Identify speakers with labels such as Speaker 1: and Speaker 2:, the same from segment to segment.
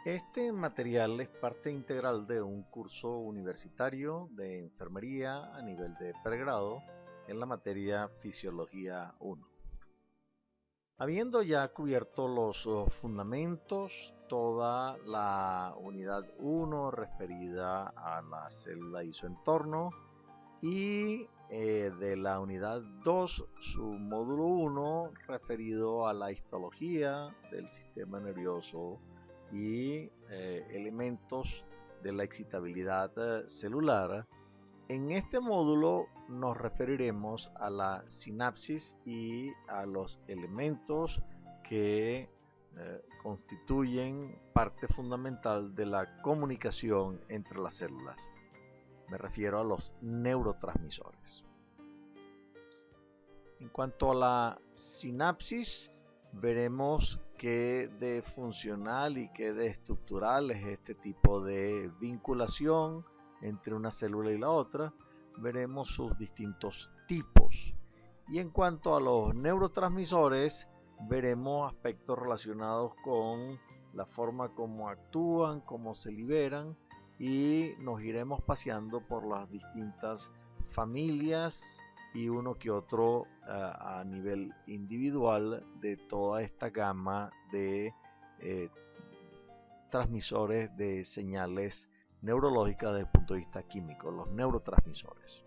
Speaker 1: Este material es parte integral de un curso universitario de enfermería a nivel de pregrado en la materia Fisiología 1. Habiendo ya cubierto los fundamentos, toda la unidad 1 referida a la célula y su entorno, y de la unidad 2 su módulo 1 referido a la histología del sistema nervioso y elementos de la excitabilidad celular. En este módulo nos referiremos a la sinapsis y a los elementos que constituyen parte fundamental de la comunicación entre las células. Me refiero a los neurotransmisores. En cuanto a la sinapsis, veremos qué de funcional y qué de estructural es este tipo de vinculación entre una célula y la otra. Veremos sus distintos tipos. Y en cuanto a los neurotransmisores, veremos aspectos relacionados con la forma como actúan, cómo se liberan, y nos iremos paseando por las distintas familias y uno que otro a nivel individual de toda esta gama de transmisores de señales neurológicas desde el punto de vista químico, los neurotransmisores.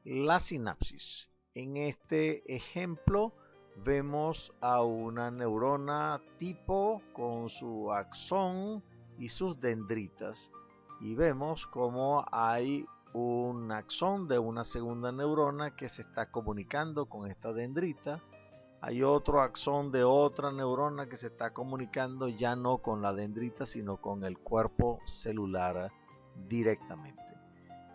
Speaker 1: La sinapsis. En este ejemplo vemos a una neurona tipo con su axón y sus dendritas, y vemos cómo hay un axón de una segunda neurona que se está comunicando con esta dendrita. Hay otro axón de otra neurona que se está comunicando ya no con la dendrita, sino con el cuerpo celular directamente.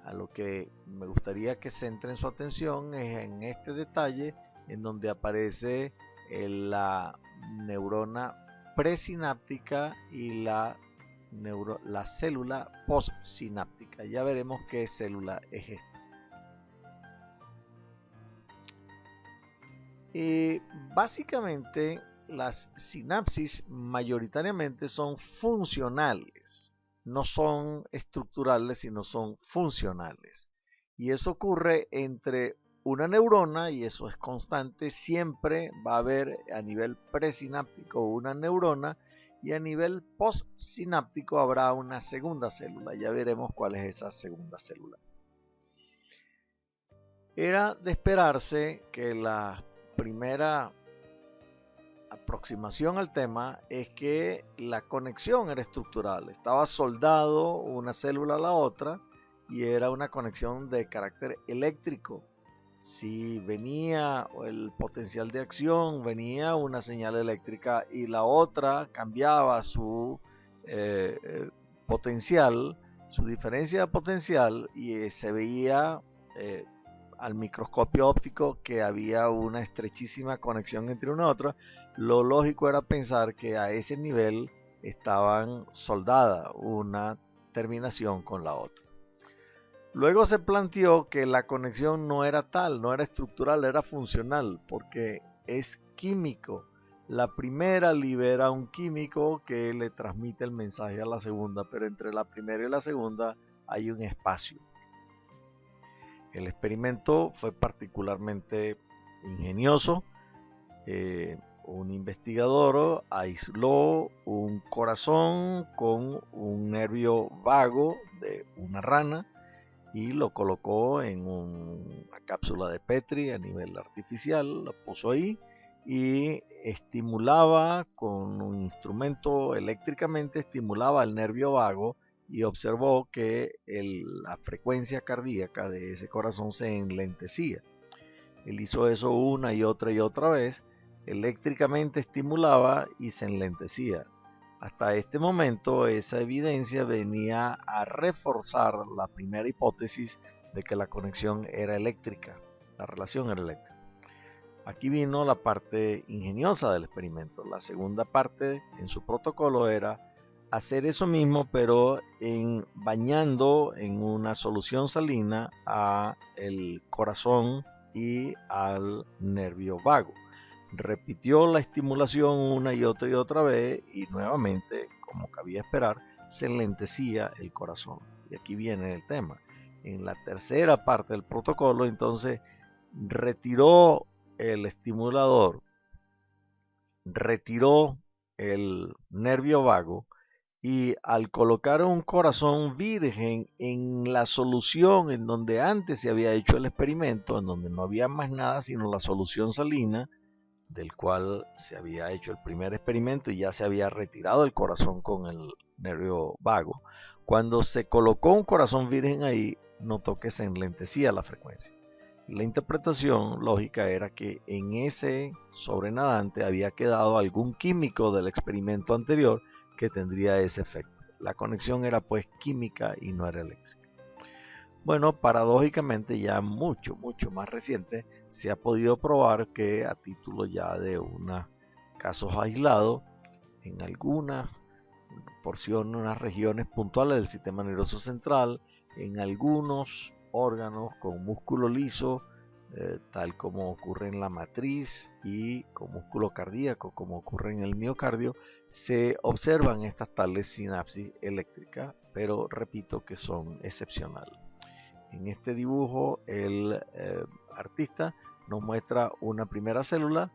Speaker 1: A lo que me gustaría que centren su atención es en este detalle, en donde aparece la neurona presináptica y la célula postsináptica. Ya veremos qué célula es esta. Básicamente las sinapsis mayoritariamente son funcionales, no son estructurales, sino son funcionales. Y eso ocurre entre una neurona, y eso es constante, siempre va a haber a nivel presináptico una neurona, y a nivel postsináptico habrá una segunda célula. Ya veremos cuál es esa segunda célula. Era de esperarse que la primera aproximación al tema es que la conexión era estructural. Estaba soldado una célula a la otra y era una conexión de carácter eléctrico. Si venía el potencial de acción, venía una señal eléctrica y la otra cambiaba su potencial, su diferencia de potencial, y se veía al microscopio óptico que había una estrechísima conexión entre una y otra. Lo lógico era pensar que a ese nivel estaban soldadas una terminación con la otra. Luego se planteó que la conexión no era tal, no era estructural, era funcional, porque es químico. La primera libera un químico que le transmite el mensaje a la segunda, pero entre la primera y la segunda hay un espacio. El experimento fue particularmente ingenioso. Un investigador aisló un corazón con un nervio vago de una rana y lo colocó en una cápsula de Petri a nivel artificial, lo puso ahí y estimulaba con un instrumento eléctricamente, estimulaba el nervio vago, y observó que la frecuencia cardíaca de ese corazón se enlentecía. Él hizo eso una y otra vez, eléctricamente estimulaba y se enlentecía. Hasta este momento esa evidencia venía a reforzar la primera hipótesis de que la conexión era eléctrica, la relación era eléctrica. Aquí vino la parte ingeniosa del experimento. La segunda parte en su protocolo era hacer eso mismo, pero bañando en una solución salina a el corazón y al nervio vago. repitió la estimulación una y otra vez y nuevamente, como cabía esperar, se enlentecía el corazón. Y aquí viene el tema. En la tercera parte del protocolo, entonces, retiró el estimulador, retiró el nervio vago y al colocar un corazón virgen en la solución en donde antes se había hecho el experimento, en donde no había más nada sino la solución salina, del cual se había hecho el primer experimento y ya se había retirado el corazón con el nervio vago. Cuando se colocó un corazón virgen ahí, notó que se enlentecía la frecuencia. La interpretación lógica era que en ese sobrenadante había quedado algún químico del experimento anterior que tendría ese efecto. La conexión era pues química y no era eléctrica. Bueno, paradójicamente ya mucho más reciente se ha podido probar que a título ya de unos casos aislados, en algunas porciones, unas regiones puntuales del sistema nervioso central, en algunos órganos con músculo liso, tal como ocurre en la matriz, y con músculo cardíaco, como ocurre en el miocardio, se observan estas tales sinapsis eléctricas, pero repito que son excepcionales. En este dibujo el artista nos muestra una primera célula,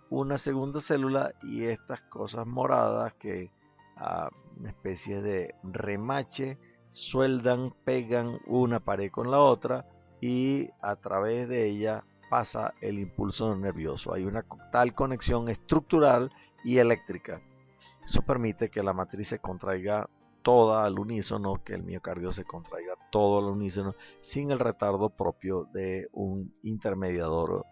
Speaker 1: una segunda célula y estas cosas moradas que a una especie de remache sueldan, pegan una pared con la otra y a través de ella pasa el impulso nervioso. Hay una tal conexión estructural y eléctrica. Eso permite que la matriz se contraiga toda al unísono, que el miocardio se contraiga todo al unísono, sin el retardo propio de un intermediador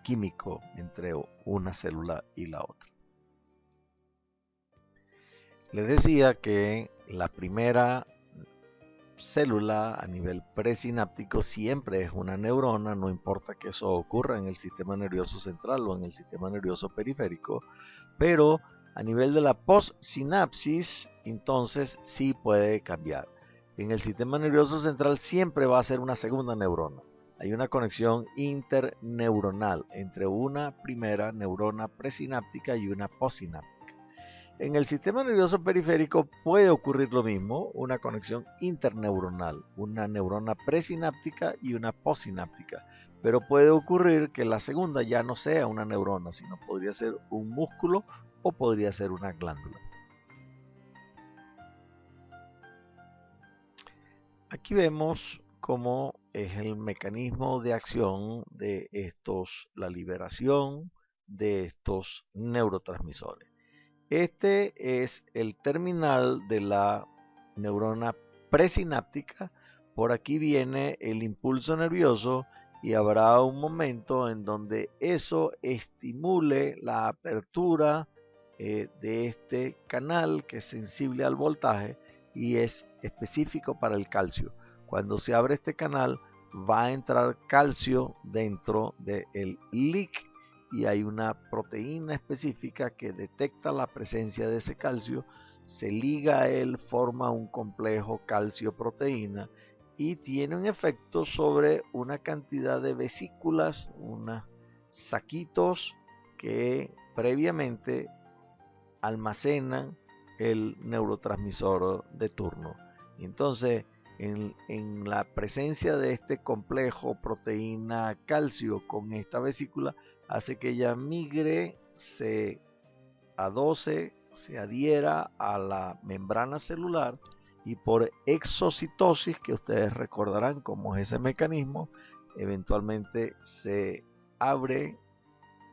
Speaker 1: químico entre una célula y la otra. Les decía que la primera célula a nivel presináptico siempre es una neurona, no importa que eso ocurra en el sistema nervioso central o en el sistema nervioso periférico, pero a nivel de la postsinapsis, entonces sí puede cambiar. En el sistema nervioso central siempre va a ser una segunda neurona. Hay una conexión interneuronal entre una primera neurona presináptica y una postsináptica. En el sistema nervioso periférico puede ocurrir lo mismo, una conexión interneuronal, una neurona presináptica y una postsináptica. Pero puede ocurrir que la segunda ya no sea una neurona, sino podría ser un músculo o podría ser una glándula. Aquí vemos cómo es el mecanismo de acción de la liberación de estos neurotransmisores. Este es el terminal de la neurona presináptica. Por aquí viene el impulso nervioso y habrá un momento en donde eso estimule la apertura de este canal que es sensible al voltaje y es específico para el calcio. Cuando se abre este canal va a entrar calcio dentro del LIC y hay una proteína específica que detecta la presencia de ese calcio, se liga a él, forma un complejo calcio-proteína y tiene un efecto sobre una cantidad de vesículas, unos saquitos que previamente almacenan el neurotransmisor de turno. Entonces, en la presencia de este complejo proteína calcio con esta vesícula, hace que ella migre, se adose, se adhiera a la membrana celular y por exocitosis, que ustedes recordarán cómo es ese mecanismo, eventualmente se abre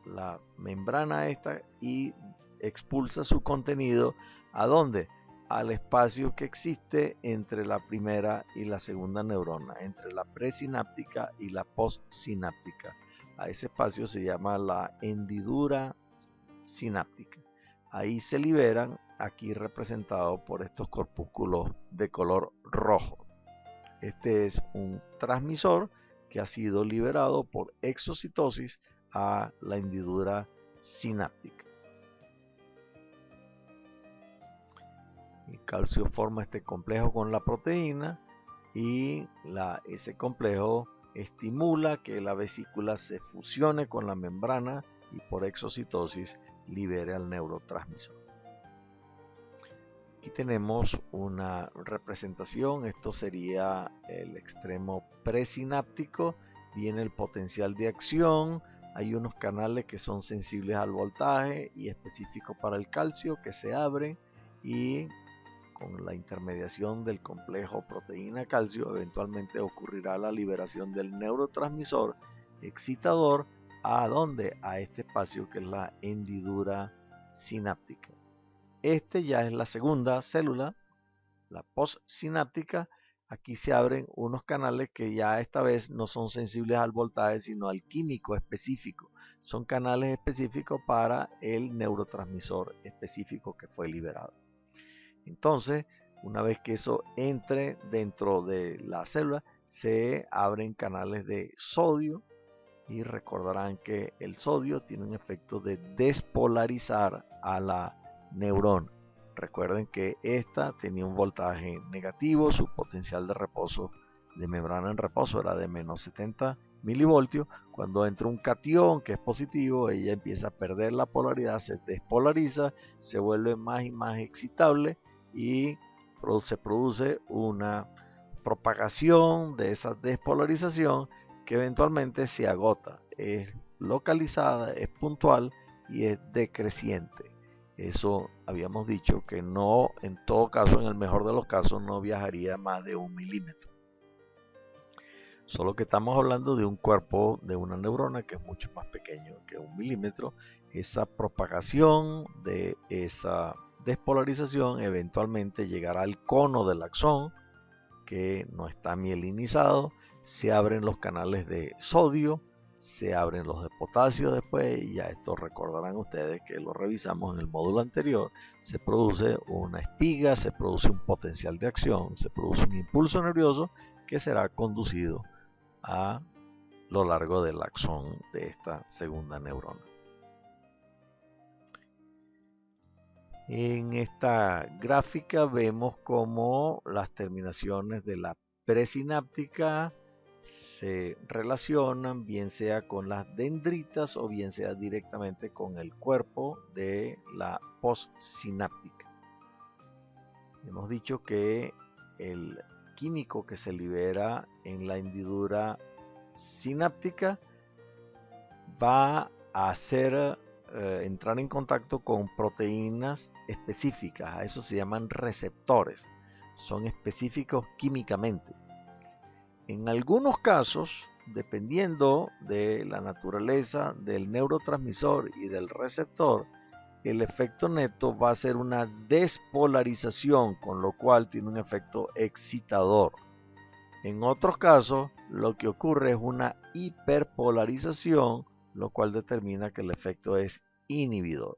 Speaker 1: la membrana esta y expulsa su contenido ¿a dónde? Al espacio que existe entre la primera y la segunda neurona, entre la presináptica y la postsináptica. A ese espacio se llama la hendidura sináptica. Ahí se liberan, aquí representado por estos corpúsculos de color rojo. Este es un transmisor que ha sido liberado por exocitosis a la hendidura sináptica. El calcio forma este complejo con la proteína y ese complejo estimula que la vesícula se fusione con la membrana y por exocitosis libere al neurotransmisor. Aquí tenemos una representación, esto sería el extremo presináptico, viene el potencial de acción, hay unos canales que son sensibles al voltaje y específicos para el calcio que se abren y con la intermediación del complejo proteína-calcio eventualmente ocurrirá la liberación del neurotransmisor excitador. ¿A dónde? A este espacio que es la hendidura sináptica. Este ya es la segunda célula, la postsináptica. Aquí se abren unos canales que ya esta vez no son sensibles al voltaje, sino al químico específico. Son canales específicos para el neurotransmisor específico que fue liberado. Entonces, una vez que eso entre dentro de la célula, se abren canales de sodio y recordarán que el sodio tiene un efecto de despolarizar a la neurona. Recuerden que esta tenía un voltaje negativo, su potencial de reposo de membrana en reposo era de menos 70 milivoltios. Cuando entra un catión que es positivo, ella empieza a perder la polaridad, se despolariza, se vuelve más y más excitable y se produce una propagación de esa despolarización que eventualmente se agota, es localizada, es puntual y es decreciente. Eso habíamos dicho que no, en todo caso, en el mejor de los casos, no viajaría más de 1 milímetro. Solo que estamos hablando de un cuerpo de una neurona que es mucho más pequeño que 1 milímetro. Esa propagación de esa despolarización eventualmente llegará al cono del axón, que no está mielinizado. Se abren los canales de sodio, se abren los de potasio después, y ya esto recordarán ustedes que lo revisamos en el módulo anterior. Se produce una espiga, se produce un potencial de acción, se produce un impulso nervioso que será conducido a lo largo del axón de esta segunda neurona. En esta gráfica vemos cómo las terminaciones de la presináptica se relacionan bien sea con las dendritas o bien sea directamente con el cuerpo de la postsináptica. Hemos dicho que el químico que se libera en la hendidura sináptica va a hacer entrar en contacto con proteínas específicas. A eso se llaman receptores. Son específicos químicamente. En algunos casos, dependiendo de la naturaleza del neurotransmisor y del receptor, el efecto neto va a ser una despolarización, con lo cual tiene un efecto excitador. En otros casos, lo que ocurre es una hiperpolarización, lo cual determina que el efecto es inhibidor.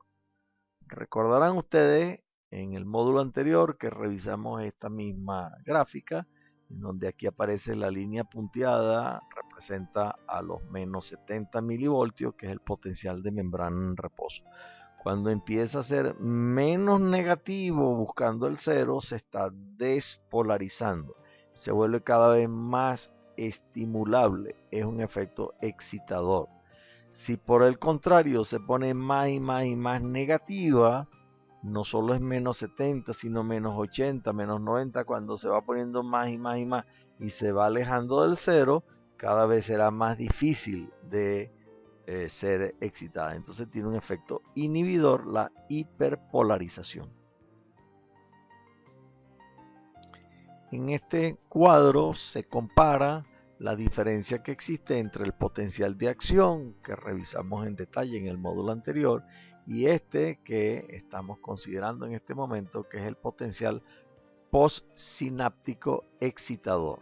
Speaker 1: Recordarán ustedes en el módulo anterior que revisamos esta misma gráfica, en donde aquí aparece la línea punteada, representa a los menos 70 milivoltios, que es el potencial de membrana en reposo. Cuando empieza a ser menos negativo, buscando el cero, se está despolarizando. Se vuelve cada vez más estimulable. Es un efecto excitador. Si por el contrario se pone más y más y más negativa, no solo es menos 70, sino menos 80, menos 90, cuando se va poniendo más y más y más y se va alejando del cero, cada vez será más difícil de ser excitada. Entonces tiene un efecto inhibidor, la hiperpolarización. En este cuadro se compara la diferencia que existe entre el potencial de acción que revisamos en detalle en el módulo anterior y este que estamos considerando en este momento, que es el potencial postsináptico excitador.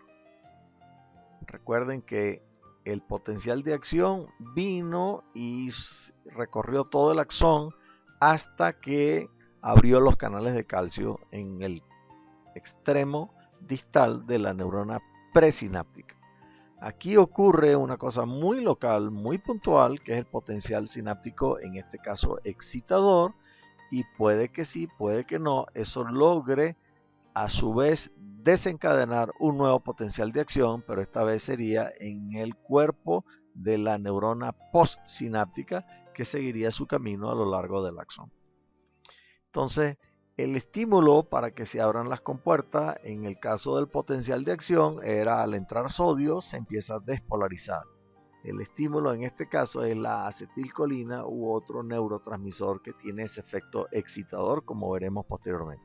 Speaker 1: Recuerden que el potencial de acción vino y recorrió todo el axón hasta que abrió los canales de calcio en el extremo distal de la neurona presináptica. Aquí ocurre una cosa muy local, muy puntual, que es el potencial sináptico, en este caso excitador, y puede que sí, puede que no, eso logre a su vez desencadenar un nuevo potencial de acción, pero esta vez sería en el cuerpo de la neurona postsináptica, que seguiría su camino a lo largo del axón. Entonces, el estímulo para que se abran las compuertas, en el caso del potencial de acción, era al entrar sodio se empieza a despolarizar. El estímulo en este caso es la acetilcolina u otro neurotransmisor que tiene ese efecto excitador, como veremos posteriormente.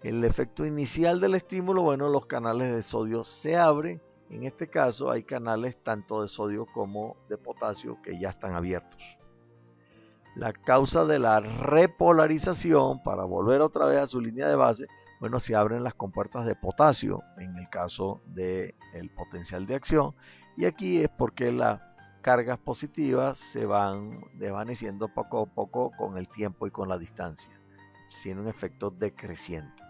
Speaker 1: El efecto inicial del estímulo, bueno, los canales de sodio se abren. En este caso hay canales tanto de sodio como de potasio que ya están abiertos. La causa de la repolarización, para volver otra vez a su línea de base, bueno, se abren las compuertas de potasio en el caso del potencial de acción, y aquí es porque las cargas positivas se van desvaneciendo poco a poco con el tiempo y con la distancia, tiene un efecto decreciente.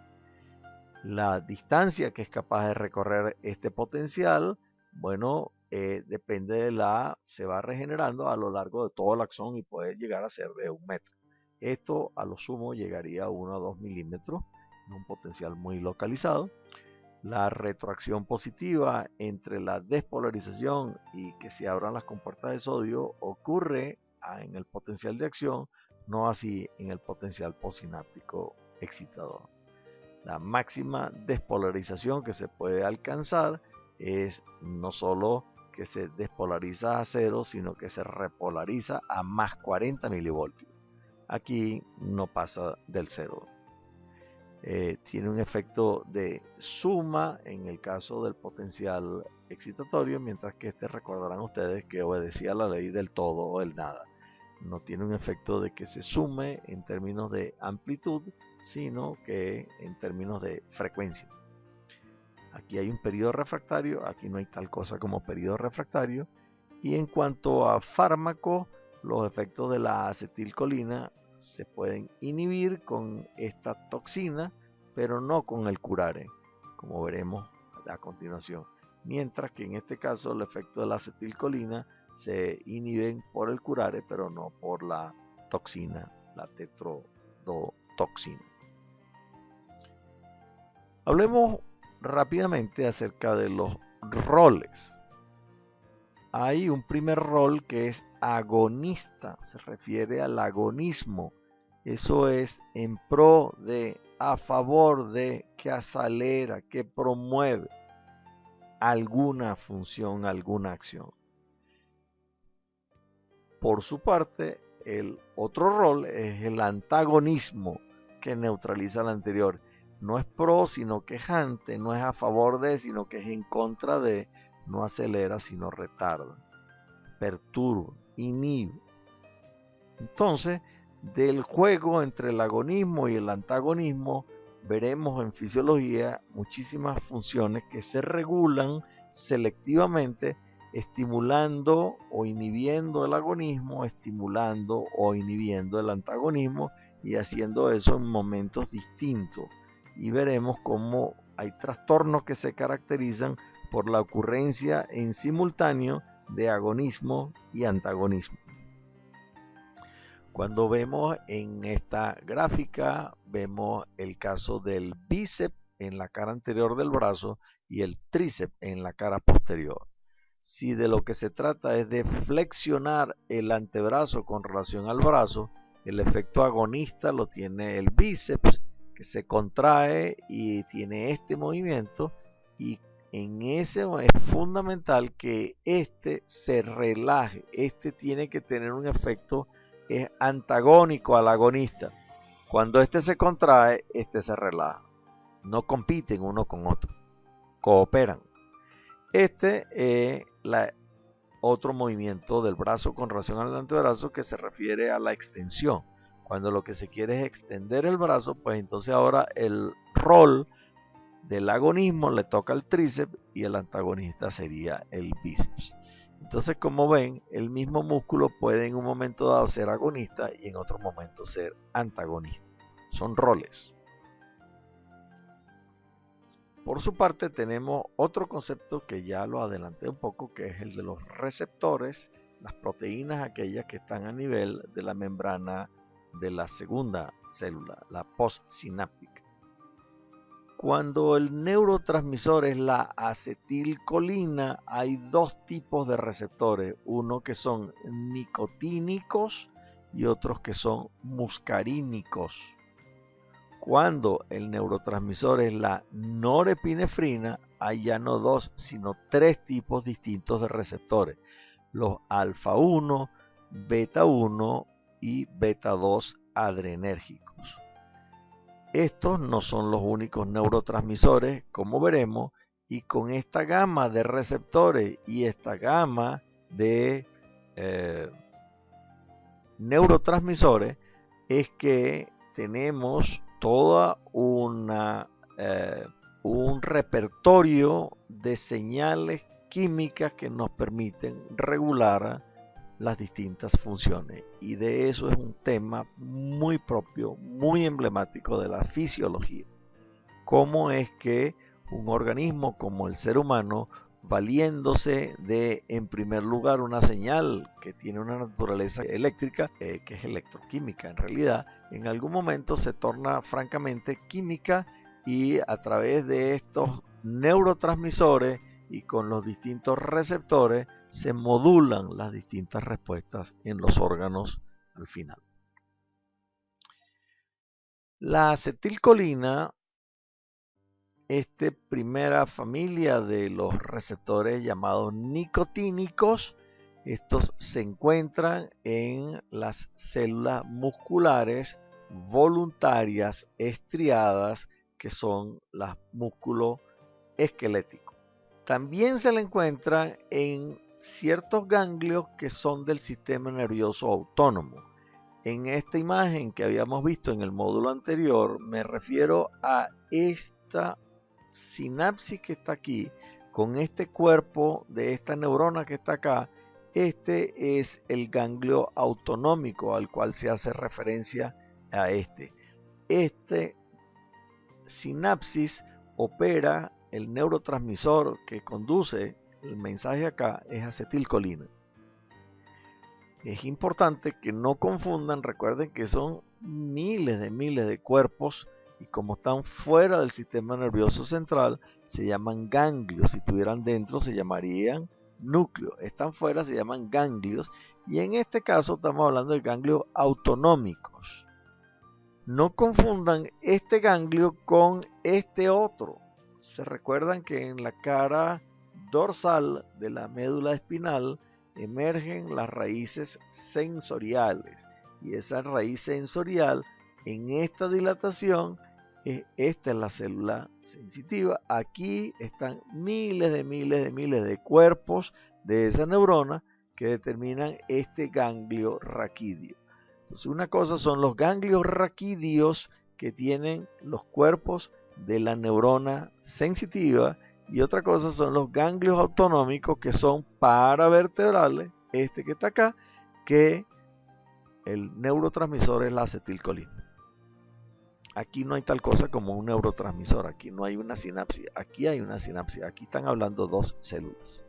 Speaker 1: La distancia que es capaz de recorrer este potencial, bueno, depende de se va regenerando a lo largo de todo el axón y puede llegar a ser de 1 metro. Esto a lo sumo llegaría a 1 a 2 milímetros, en un potencial muy localizado. La retroacción positiva entre la despolarización y que se abran las compuertas de sodio ocurre en el potencial de acción, no así en el potencial postsináptico excitador. La máxima despolarización que se puede alcanzar es no solo que se despolariza a 0, sino que se repolariza a más 40 milivoltios. Aquí no pasa del 0. Tiene un efecto de suma en el caso del potencial excitatorio, mientras que recordarán ustedes que obedecía la ley del todo o el nada. No tiene un efecto de que se sume en términos de amplitud, sino que en términos de frecuencia. Aquí hay un periodo refractario, aquí no hay tal cosa como periodo refractario. Y en cuanto a fármacos, los efectos de la acetilcolina se pueden inhibir con esta toxina, pero no con el curare, como veremos a continuación. Mientras que en este caso el efecto de la acetilcolina se inhiben por el curare, pero no por la toxina, la tetrodotoxina. Hablemos rápidamente acerca de los roles. Hay un primer rol que es agonista, se refiere al agonismo. Eso es en pro de, a favor de, que acelera, que promueve alguna función, alguna acción. Por su parte, el otro rol es el antagonismo, que neutraliza al anterior. No es pro, sino quejante, no es a favor de, sino que es en contra de, no acelera, sino retarda, perturba, inhibe. Entonces, del juego entre el agonismo y el antagonismo, veremos en fisiología muchísimas funciones que se regulan selectivamente, estimulando o inhibiendo el agonismo, estimulando o inhibiendo el antagonismo, y haciendo eso en momentos distintos. Y veremos cómo hay trastornos que se caracterizan por la ocurrencia en simultáneo de agonismo y antagonismo. Cuando vemos en esta gráfica, vemos el caso del bíceps en la cara anterior del brazo y el tríceps en la cara posterior. Si de lo que se trata es de flexionar el antebrazo con relación al brazo, el efecto agonista lo tiene el bíceps, que se contrae y tiene este movimiento, y en ese es fundamental que este se relaje. Este tiene que tener un efecto antagónico al agonista. Cuando este se contrae, este se relaja. No compiten uno con otro, cooperan. Este es otro movimiento del brazo con relación al antebrazo, que se refiere a la extensión. Cuando lo que se quiere es extender el brazo, pues entonces ahora el rol del agonismo le toca al tríceps y el antagonista sería el bíceps. Entonces, como ven, el mismo músculo puede en un momento dado ser agonista y en otro momento ser antagonista. Son roles. Por su parte, tenemos otro concepto que ya lo adelanté un poco, que es el de los receptores, las proteínas aquellas que están a nivel de la membrana de la segunda célula, la postsináptica. Cuando el neurotransmisor es la acetilcolina, hay dos tipos de receptores, uno que son nicotínicos y otros que son muscarínicos. Cuando el neurotransmisor es la norepinefrina, hay ya no dos, sino tres tipos distintos de receptores, los alfa 1, beta 1 y beta 2 adrenérgicos. Estos no son los únicos neurotransmisores, como veremos, y con esta gama de receptores y esta gama de neurotransmisores es que tenemos toda un repertorio de señales químicas que nos permiten regular las distintas funciones, y de eso es un tema muy propio, muy emblemático de la fisiología. Cómo es que un organismo como el ser humano, valiéndose de, en primer lugar, una señal que tiene una naturaleza eléctrica, que es electroquímica en realidad, en algún momento se torna francamente química, y a través de estos neurotransmisores y con los distintos receptores se modulan las distintas respuestas en los órganos al final. La acetilcolina, esta primera familia de los receptores llamados nicotínicos, estos se encuentran en las células musculares voluntarias estriadas, que son los músculos esqueléticos. También se le encuentra en ciertos ganglios que son del sistema nervioso autónomo. En esta imagen que habíamos visto en el módulo anterior, me refiero a esta sinapsis que está aquí, con este cuerpo de esta neurona que está acá. Este es el ganglio autonómico al cual se hace referencia a este. Este sinapsis opera el neurotransmisor que conduce el mensaje acá, es acetilcolina. Es importante que no confundan, recuerden que son miles de cuerpos, y como están fuera del sistema nervioso central, se llaman ganglios. Si estuvieran dentro se llamarían núcleos. Están fuera, se llaman ganglios, y en este caso estamos hablando de ganglios autonómicos. No confundan este ganglio con este otro. Se recuerdan que en la cara dorsal de la médula espinal emergen las raíces sensoriales, y esa raíz sensorial, en esta dilatación, esta es la célula sensitiva. Aquí están miles de cuerpos de esa neurona que determinan este ganglio raquídeo. Entonces, una cosa son los ganglios raquídeos, que tienen los cuerpos de la neurona sensitiva, y otra cosa son los ganglios autonómicos, que son paravertebrales, este que está acá, que el neurotransmisor es la acetilcolina. Aquí no hay tal cosa como un neurotransmisor, aquí no hay una sinapsis, aquí hay una sinapsis, aquí están hablando dos células.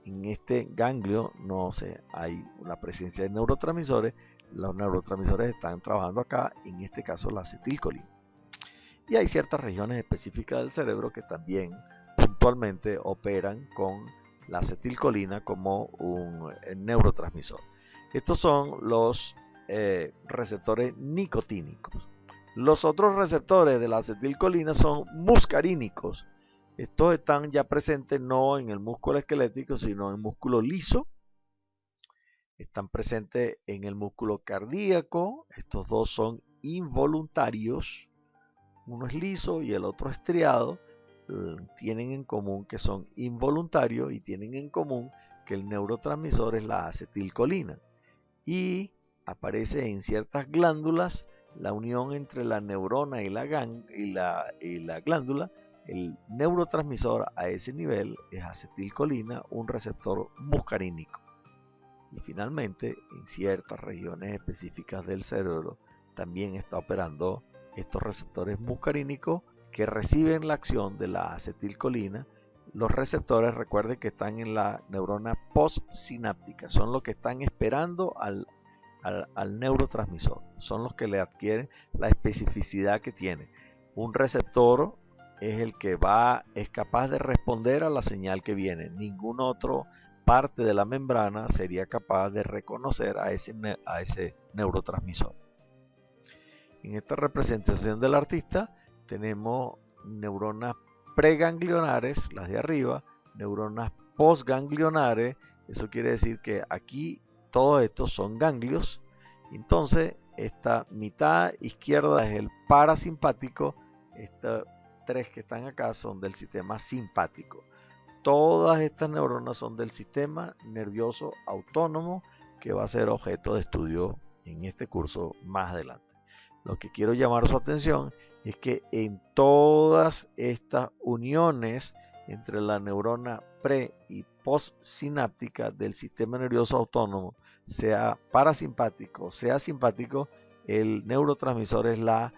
Speaker 1: En este ganglio no hay una presencia de neurotransmisores, los neurotransmisores están trabajando acá, en este caso la acetilcolina. Y hay ciertas regiones específicas del cerebro que también puntualmente operan con la acetilcolina como un neurotransmisor. Estos son los receptores nicotínicos. Los otros receptores de la acetilcolina son muscarínicos. Estos están ya presentes no en el músculo esquelético, sino en el músculo liso. Están presentes en el músculo cardíaco. Estos dos son involuntarios. Uno es liso y el otro estriado. Tienen en común que son involuntarios, y tienen en común que el neurotransmisor es la acetilcolina. Y aparece en ciertas glándulas la unión entre la neurona y la glándula. El neurotransmisor a ese nivel es acetilcolina, un receptor muscarínico. Y finalmente, en ciertas regiones específicas del cerebro también está operando estos receptores muscarínicos que reciben la acción de la acetilcolina. Los receptores, recuerden que están en la neurona postsináptica, son los que están esperando al neurotransmisor, son los que le adquieren la especificidad que tiene. Un receptor es el que es capaz de responder a la señal que viene. Ningún otro parte de la membrana sería capaz de reconocer a ese neurotransmisor. En esta representación del artista tenemos neuronas preganglionares, las de arriba, neuronas postganglionares. Eso quiere decir que aquí todos estos son ganglios. Entonces esta mitad izquierda es el parasimpático. Estas tres que están acá son del sistema simpático. Todas estas neuronas son del sistema nervioso autónomo, que va a ser objeto de estudio en este curso más adelante. Lo que quiero llamar su atención es que en todas estas uniones entre la neurona pre y postsináptica del sistema nervioso autónomo, sea parasimpático, sea simpático, el neurotransmisor es la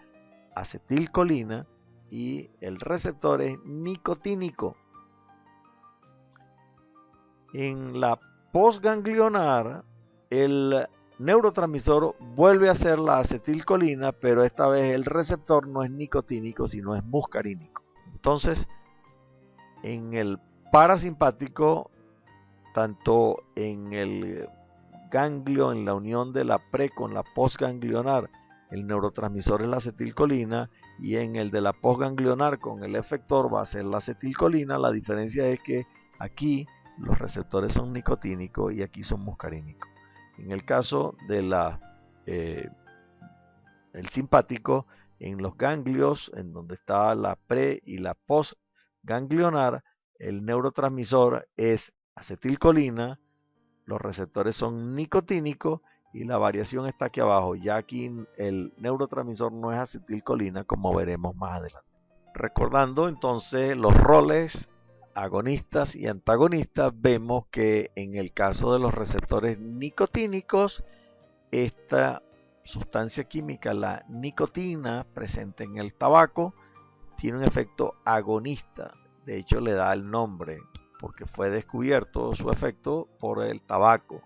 Speaker 1: acetilcolina y el receptor es nicotínico. En la postganglionar, el neurotransmisor vuelve a ser la acetilcolina, pero esta vez el receptor no es nicotínico, sino es muscarínico. Entonces, en el parasimpático, tanto en el ganglio, en la unión de la pre con la postganglionar, el neurotransmisor es la acetilcolina, y en el de la postganglionar con el efector va a ser la acetilcolina. La diferencia es que aquí los receptores son nicotínicos y aquí son muscarínicos. En el caso de el simpático, en los ganglios, en donde está la pre y la postganglionar, el neurotransmisor es acetilcolina, los receptores son nicotínicos y la variación está aquí abajo. Ya aquí el neurotransmisor no es acetilcolina, como veremos más adelante. Recordando entonces los roles agonistas y antagonistas, vemos que en el caso de los receptores nicotínicos, esta sustancia química, la nicotina presente en el tabaco, tiene un efecto agonista. De hecho, le da el nombre porque fue descubierto su efecto por el tabaco.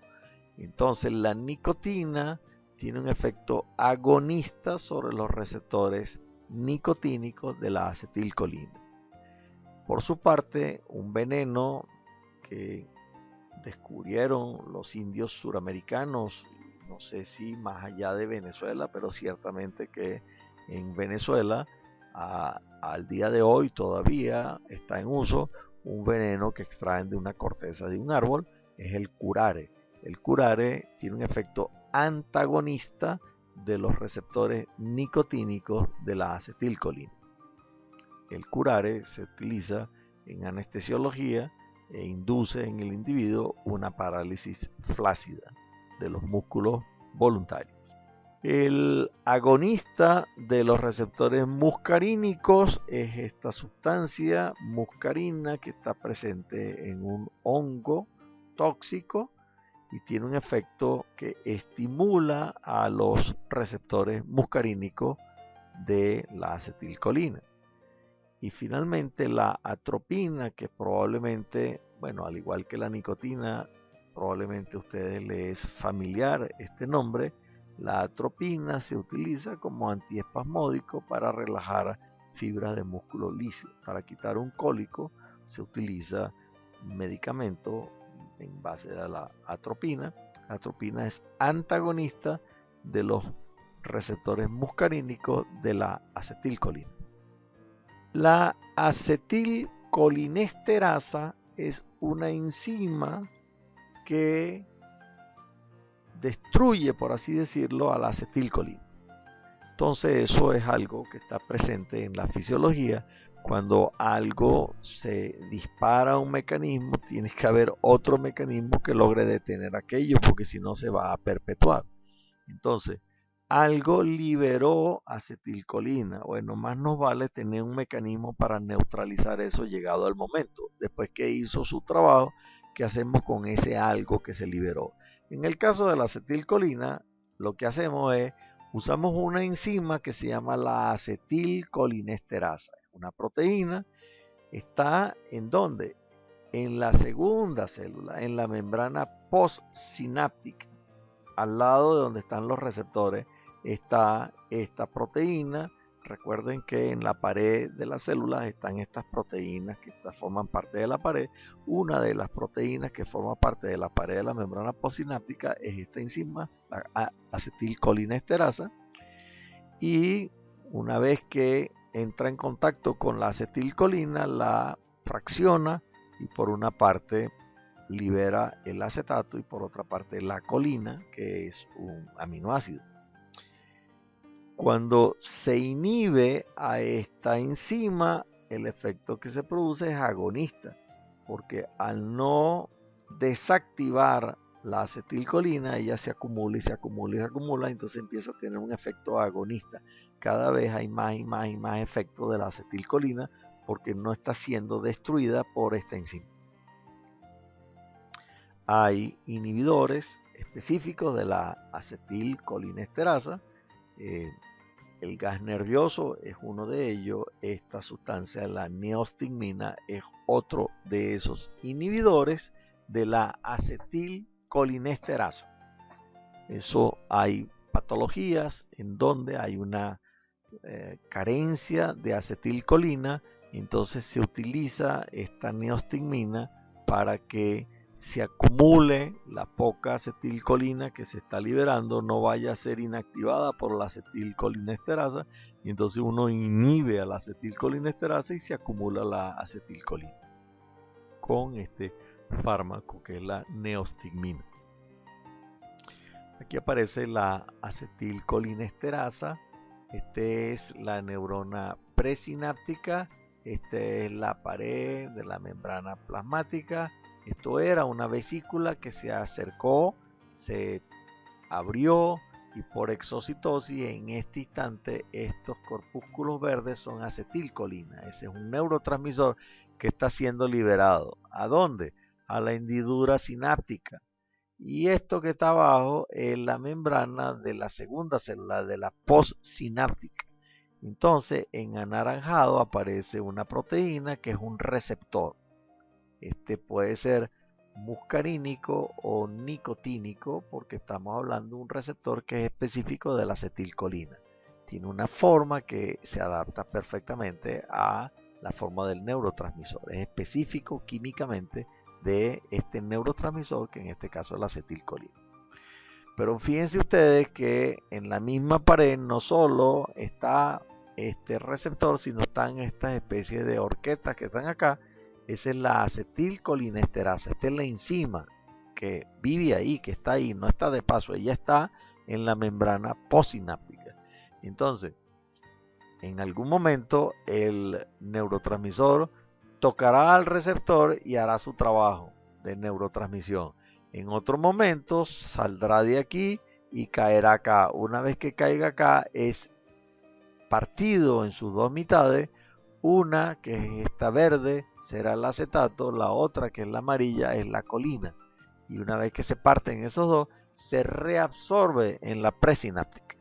Speaker 1: Entonces, la nicotina tiene un efecto agonista sobre los receptores nicotínicos de la acetilcolina. Por su parte, un veneno que descubrieron los indios suramericanos, no sé si más allá de Venezuela, pero ciertamente que en Venezuela al día de hoy todavía está en uso un veneno que extraen de una corteza de un árbol, es el curare. El curare tiene un efecto antagonista de los receptores nicotínicos de la acetilcolina. El curare se utiliza en anestesiología e induce en el individuo una parálisis flácida de los músculos voluntarios. El agonista de los receptores muscarínicos es esta sustancia muscarina que está presente en un hongo tóxico y tiene un efecto que estimula a los receptores muscarínicos de la acetilcolina. Y finalmente la atropina, que probablemente, bueno, al igual que la nicotina, probablemente a ustedes les es familiar este nombre. La atropina se utiliza como antiespasmódico para relajar fibras de músculo liso. Para quitar un cólico se utiliza un medicamento en base a la atropina. La atropina es antagonista de los receptores muscarínicos de la acetilcolina. La acetilcolinesterasa es una enzima que destruye, por así decirlo, a la acetilcolina. Entonces eso es algo que está presente en la fisiología. Cuando algo se dispara a un mecanismo, tiene que haber otro mecanismo que logre detener aquello, porque si no se va a perpetuar. Entonces, algo liberó acetilcolina. Bueno, más nos vale tener un mecanismo para neutralizar eso llegado al momento. Después que hizo su trabajo, ¿qué hacemos con ese algo que se liberó? En el caso de la acetilcolina, lo que hacemos es, usamos una enzima que se llama la acetilcolinesterasa. Una proteína. Está ¿en dónde? En la segunda célula, en la membrana postsináptica. Al lado de donde están los receptores está esta proteína Recuerden que en la pared de las células están estas proteínas que forman parte de la pared. Una de las proteínas que forma parte de la pared de la membrana postsináptica es esta enzima, la acetilcolinesterasa. Y una vez que entra en contacto con la acetilcolina, la fracciona y por una parte libera el acetato y por otra parte la colina, que es un aminoácido. Cuando se inhibe a esta enzima, el efecto que se produce es agonista, porque al no desactivar la acetilcolina, ella se acumula y se acumula y se acumula, entonces empieza a tener un efecto agonista. Cada vez hay más y más y más efecto de la acetilcolina porque no está siendo destruida por esta enzima. Hay inhibidores específicos de la acetilcolinesterasa. El gas nervioso es uno de ellos. Esta sustancia, la neostigmina, es otro de esos inhibidores de la acetilcolinesterasa. Eso hay patologías en donde hay una carencia de acetilcolina, entonces se utiliza esta neostigmina para que se acumule la poca acetilcolina que se está liberando, no vaya a ser inactivada por la acetilcolinesterasa, y entonces uno inhibe a la acetilcolinesterasa y se acumula la acetilcolina con este fármaco que es la neostigmina. Aquí aparece la acetilcolinesterasa. Este es la neurona presináptica. Esta es la pared de la membrana plasmática. Esto era una vesícula que se acercó, se abrió y por exocitosis en este instante estos corpúsculos verdes son acetilcolina. Ese es un neurotransmisor que está siendo liberado. ¿A dónde? A la hendidura sináptica. Y esto que está abajo es la membrana de la segunda célula, de la postsináptica. Entonces, en anaranjado aparece una proteína que es un receptor. Este puede ser muscarínico o nicotínico porque estamos hablando de un receptor que es específico de la acetilcolina. Tiene una forma que se adapta perfectamente a la forma del neurotransmisor. Es específico químicamente de este neurotransmisor, que en este caso es la acetilcolina. Pero fíjense ustedes que en la misma pared no solo está este receptor, sino están estas especies de horquetas que están acá. Esa es la acetilcolinesterasa. Esta es la enzima que vive ahí, que está ahí, no está de paso, ella está en la membrana postsináptica. Entonces, en algún momento el neurotransmisor tocará al receptor y hará su trabajo de neurotransmisión. En otro momento saldrá de aquí y caerá acá. Una vez que caiga acá es partido en sus dos mitades. Una, que es esta verde, será el acetato, la otra, que es la amarilla, es la colina. Y una vez que se parten esos dos, se reabsorbe en la presináptica.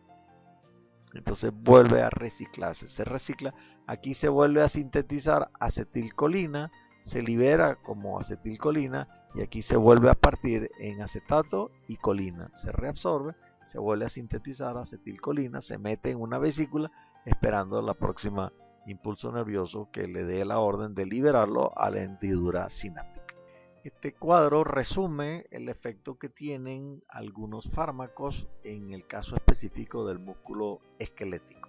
Speaker 1: Entonces vuelve a reciclarse, se recicla. Aquí se vuelve a sintetizar acetilcolina, se libera como acetilcolina y aquí se vuelve a partir en acetato y colina. Se reabsorbe, se vuelve a sintetizar acetilcolina, se mete en una vesícula esperando la próxima impulso nervioso que le dé la orden de liberarlo a la hendidura sináptica. Este cuadro resume el efecto que tienen algunos fármacos en el caso específico del músculo esquelético.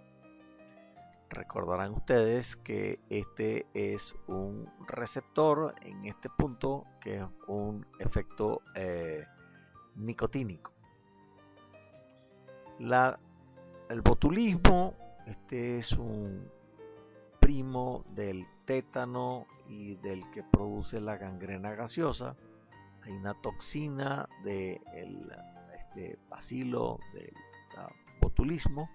Speaker 1: Recordarán ustedes que este es un receptor en este punto que es un efecto nicotínico. El botulismo, este es un primo del tétano y del que produce la gangrena gaseosa. Hay una toxina del bacilo del botulismo.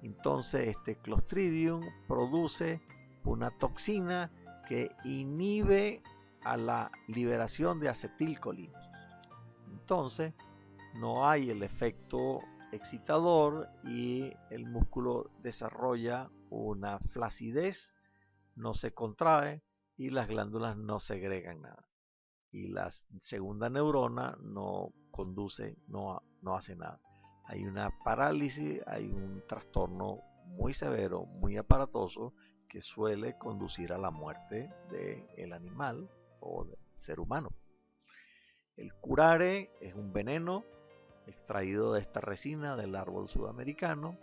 Speaker 1: Entonces este Clostridium produce una toxina que inhibe a la liberación de acetilcolina. Entonces no hay el efecto excitador y el músculo desarrolla una flacidez, no se contrae y las glándulas no segregan nada. Y la segunda neurona no conduce, no hace nada. Hay una parálisis, hay un trastorno muy severo, muy aparatoso, que suele conducir a la muerte del animal o del ser humano. El curare es un veneno extraído de esta resina del árbol sudamericano.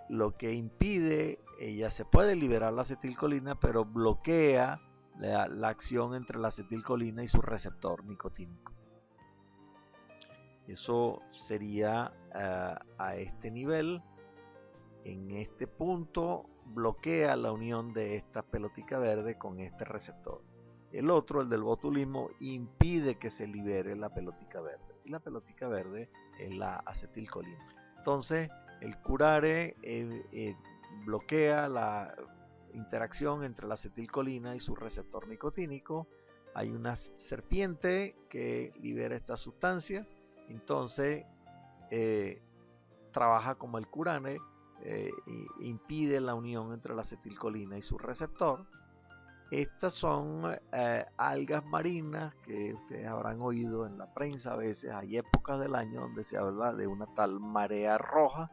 Speaker 1: Lo que impide, ella se puede liberar la acetilcolina, pero bloquea la acción entre la acetilcolina y su receptor nicotínico. Eso sería a este nivel. En este punto bloquea la unión de esta pelotica verde con este receptor. El otro, el del botulismo, impide que se libere la pelotica verde. Y la pelotica verde es la acetilcolina. Entonces, el curare bloquea la interacción entre la acetilcolina y su receptor nicotínico. Hay una serpiente que libera esta sustancia. Entonces, trabaja como el curare, impide la unión entre la acetilcolina y su receptor. Estas son algas marinas que ustedes habrán oído en la prensa. A veces hay épocas del año donde se habla de una tal marea roja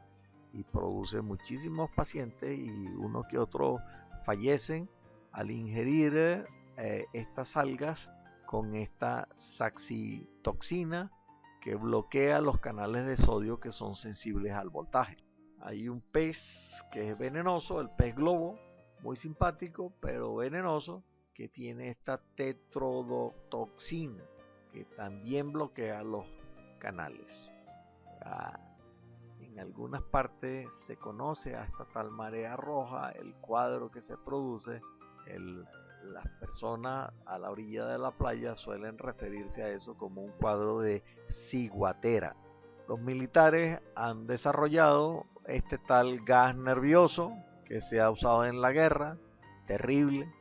Speaker 1: y produce muchísimos pacientes, y uno que otro fallecen al ingerir estas algas con esta saxitoxina que bloquea los canales de sodio que son sensibles al voltaje. Hay un pez que es venenoso, el pez globo, muy simpático pero venenoso, que tiene esta tetrodotoxina que también bloquea los canales. En algunas partes se conoce a esta tal marea roja, el cuadro que se produce. Las personas a la orilla de la playa suelen referirse a eso como un cuadro de ciguatera. Los militares han desarrollado este tal gas nervioso que se ha usado en la guerra, terrible,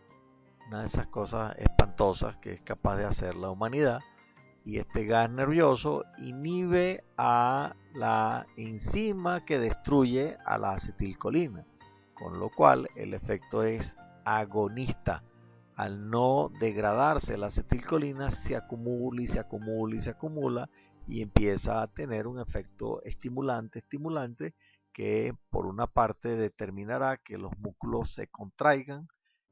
Speaker 1: una de esas cosas espantosas que es capaz de hacer la humanidad. Y este gas nervioso inhibe a la enzima que destruye a la acetilcolina, con lo cual el efecto es agonista. Al no degradarse la acetilcolina, se acumula y se acumula y se acumula, y empieza a tener un efecto estimulante que por una parte determinará que los músculos se contraigan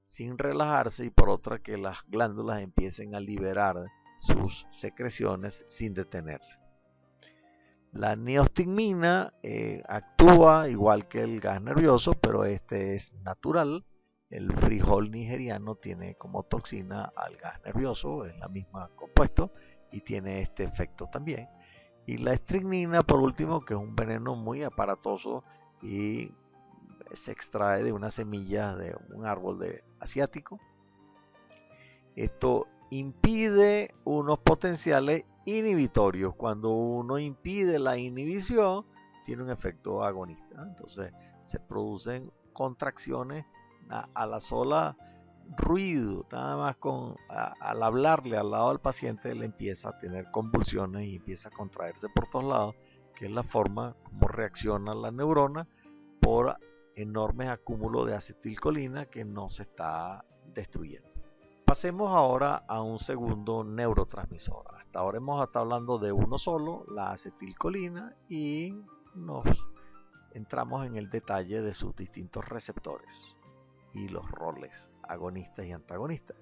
Speaker 1: sin relajarse, y por otra que las glándulas empiecen a liberar sus secreciones sin detenerse. La neostigmina actúa igual que el gas nervioso, pero este es natural. El frijol nigeriano tiene como toxina al gas nervioso, es la misma compuesto y tiene este efecto también. Y la estricnina, por último, que es un veneno muy aparatoso y se extrae de una semilla de un árbol asiático. Esto impide unos potenciales inhibitorios. Cuando uno impide la inhibición, tiene un efecto agonista. Entonces se producen contracciones a la sola ruido, nada más al hablarle al lado del paciente, le empieza a tener convulsiones y empieza a contraerse por todos lados, que es la forma como reacciona la neurona por enormes acúmulos de acetilcolina que no se está destruyendo. Pasemos ahora a un segundo neurotransmisor. Hasta ahora hemos estado hablando de uno solo, la acetilcolina, y nos entramos en el detalle de sus distintos receptores y los roles agonistas y antagonistas.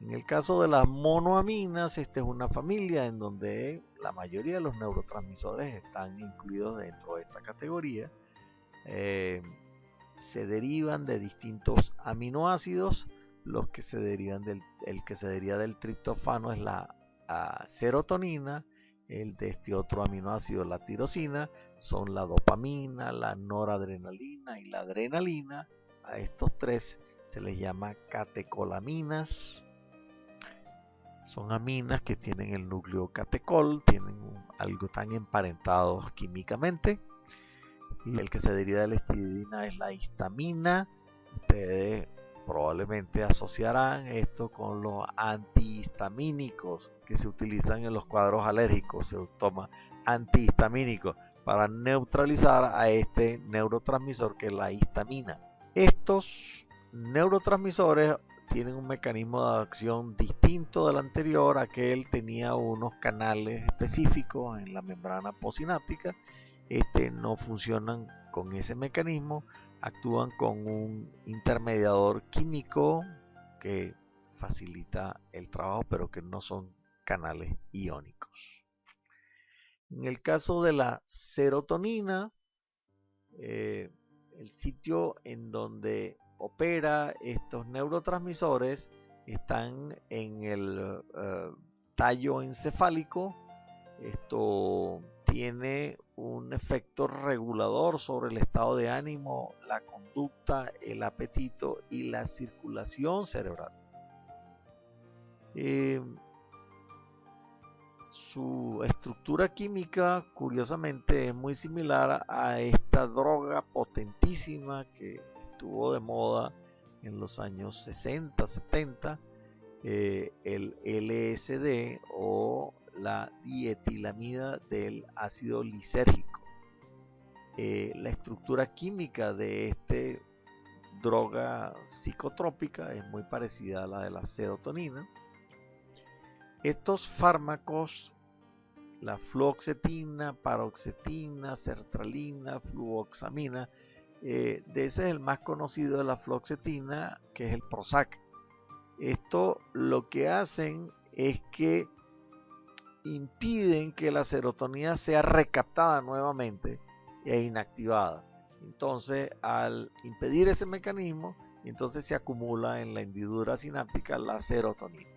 Speaker 1: En el caso de las monoaminas, esta es una familia en donde la mayoría de los neurotransmisores están incluidos dentro de esta categoría. Se derivan de distintos aminoácidos. Los que se derivan el que se deriva del triptofano es la serotonina. El de este otro aminoácido, la tirosina, son la dopamina, la noradrenalina y la adrenalina. A estos tres se les llama catecolaminas. Son aminas que tienen el núcleo catecol, tienen algo tan emparentados químicamente. Y el que se deriva de la histidina es la histamina. Ustedes probablemente asociarán esto con los antihistamínicos que se utilizan en los cuadros alérgicos. Se toma antihistamínicos para neutralizar a este neurotransmisor que es la histamina. Estos neurotransmisores tienen un mecanismo de acción distinto del anterior. Aquel tenía unos canales específicos en la membrana postsináptica. No funcionan con ese mecanismo actúan con un intermediador químico que facilita el trabajo, pero que no son canales iónicos. En el caso de la serotonina, el sitio en donde opera estos neurotransmisores están en el tallo encefálico. Esto tiene un efecto regulador sobre el estado de ánimo, la conducta, el apetito y la circulación cerebral. Su estructura química, curiosamente, es muy similar a esta droga potentísima que estuvo de moda en los años 60, 70, el LSD o la dietilamida del ácido lisérgico. La estructura química de esta droga psicotrópica es muy parecida a la de la serotonina. Estos fármacos, la fluoxetina, paroxetina, sertralina, fluoxamina, de ese es el más conocido de la fluoxetina, que es el Prozac. Esto lo que hacen es que impiden que la serotonina sea recaptada nuevamente e inactivada. Entonces, al impedir ese mecanismo, entonces se acumula en la hendidura sináptica la serotonina.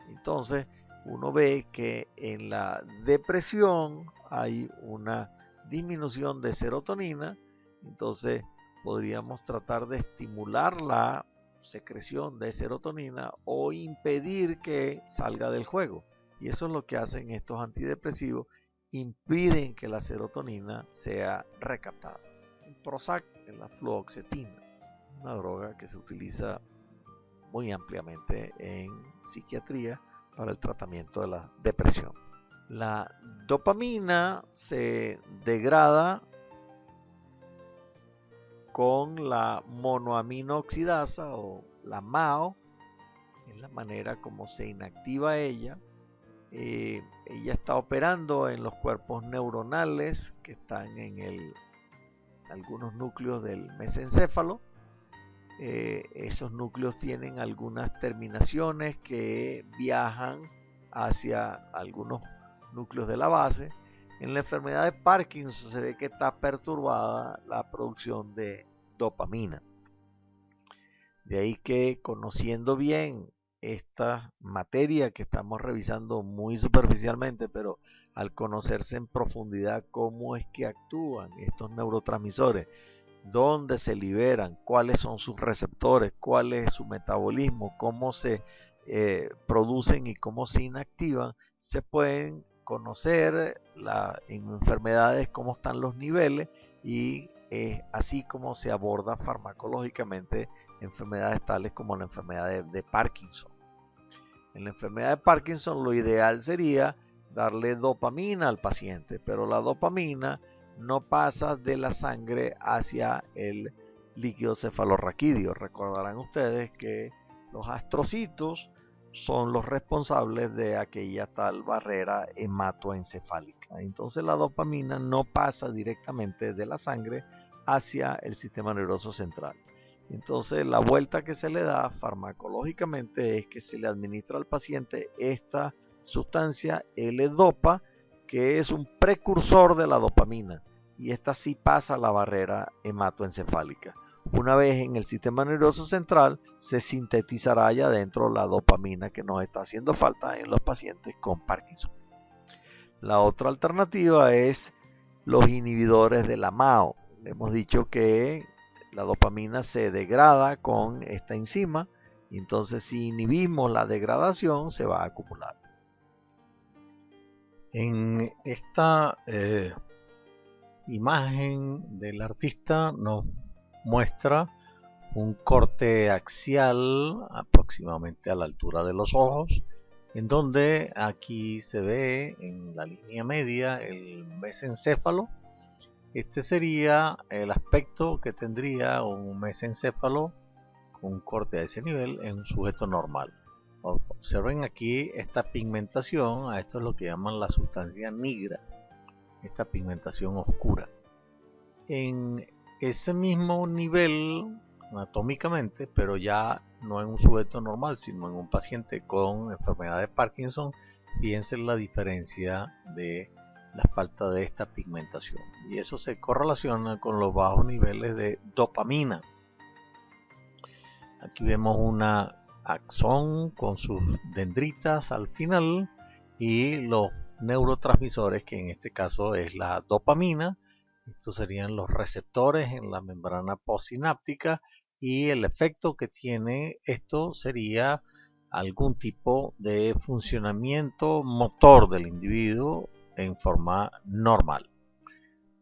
Speaker 1: Entonces, uno ve que en la depresión hay una disminución de serotonina. Entonces, podríamos tratar de estimular la secreción de serotonina o impedir que salga del juego. Y eso es lo que hacen estos antidepresivos, impiden que la serotonina sea recaptada. El Prozac es la fluoxetina, una droga que se utiliza muy ampliamente en psiquiatría para el tratamiento de la depresión. La dopamina se degrada con la monoamino oxidasa o la MAO, es la manera como se inactiva ella. Ella está operando en los cuerpos neuronales que están en algunos núcleos del mesencéfalo. Esos núcleos tienen algunas terminaciones que viajan hacia algunos núcleos de la base. En la enfermedad de Parkinson se ve que está perturbada la producción de dopamina. De ahí que, conociendo bien esta materia que estamos revisando muy superficialmente, pero al conocerse en profundidad cómo es que actúan estos neurotransmisores, dónde se liberan, cuáles son sus receptores, cuál es su metabolismo, cómo se producen y cómo se inactivan, se pueden conocer en enfermedades cómo están los niveles y así como se aborda farmacológicamente enfermedades tales como la enfermedad de Parkinson. En la enfermedad de Parkinson lo ideal sería darle dopamina al paciente, pero la dopamina no pasa de la sangre hacia el líquido cefalorraquídeo. Recordarán ustedes que los astrocitos son los responsables de aquella tal barrera hematoencefálica. Entonces la dopamina no pasa directamente de la sangre hacia el sistema nervioso central. Entonces la vuelta que se le da farmacológicamente es que se le administra al paciente esta sustancia L-Dopa, que es un precursor de la dopamina, y esta sí pasa la barrera hematoencefálica. Una vez en el sistema nervioso central se sintetizará allá adentro la dopamina que nos está haciendo falta en los pacientes con Parkinson. La otra alternativa es los inhibidores de la MAO. Hemos dicho que la dopamina se degrada con esta enzima y entonces si inhibimos la degradación se va a acumular. En esta imagen del artista nos muestra un corte axial aproximadamente a la altura de los ojos, en donde aquí se ve en la línea media el mesencéfalo. Este sería el aspecto que tendría un mesencéfalo con un corte a ese nivel en un sujeto normal. Observen aquí esta pigmentación, a esto es lo que llaman la sustancia nigra, esta pigmentación oscura. En ese mismo nivel anatómicamente, pero ya no en un sujeto normal, sino en un paciente con enfermedad de Parkinson. Fíjense la diferencia de la falta de esta pigmentación, y eso se correlaciona con los bajos niveles de dopamina. Aquí vemos una axón con sus dendritas al final y los neurotransmisores, que en este caso es la dopamina. Estos serían los receptores en la membrana postsináptica, y el efecto que tiene esto sería algún tipo de funcionamiento motor del individuo en forma normal.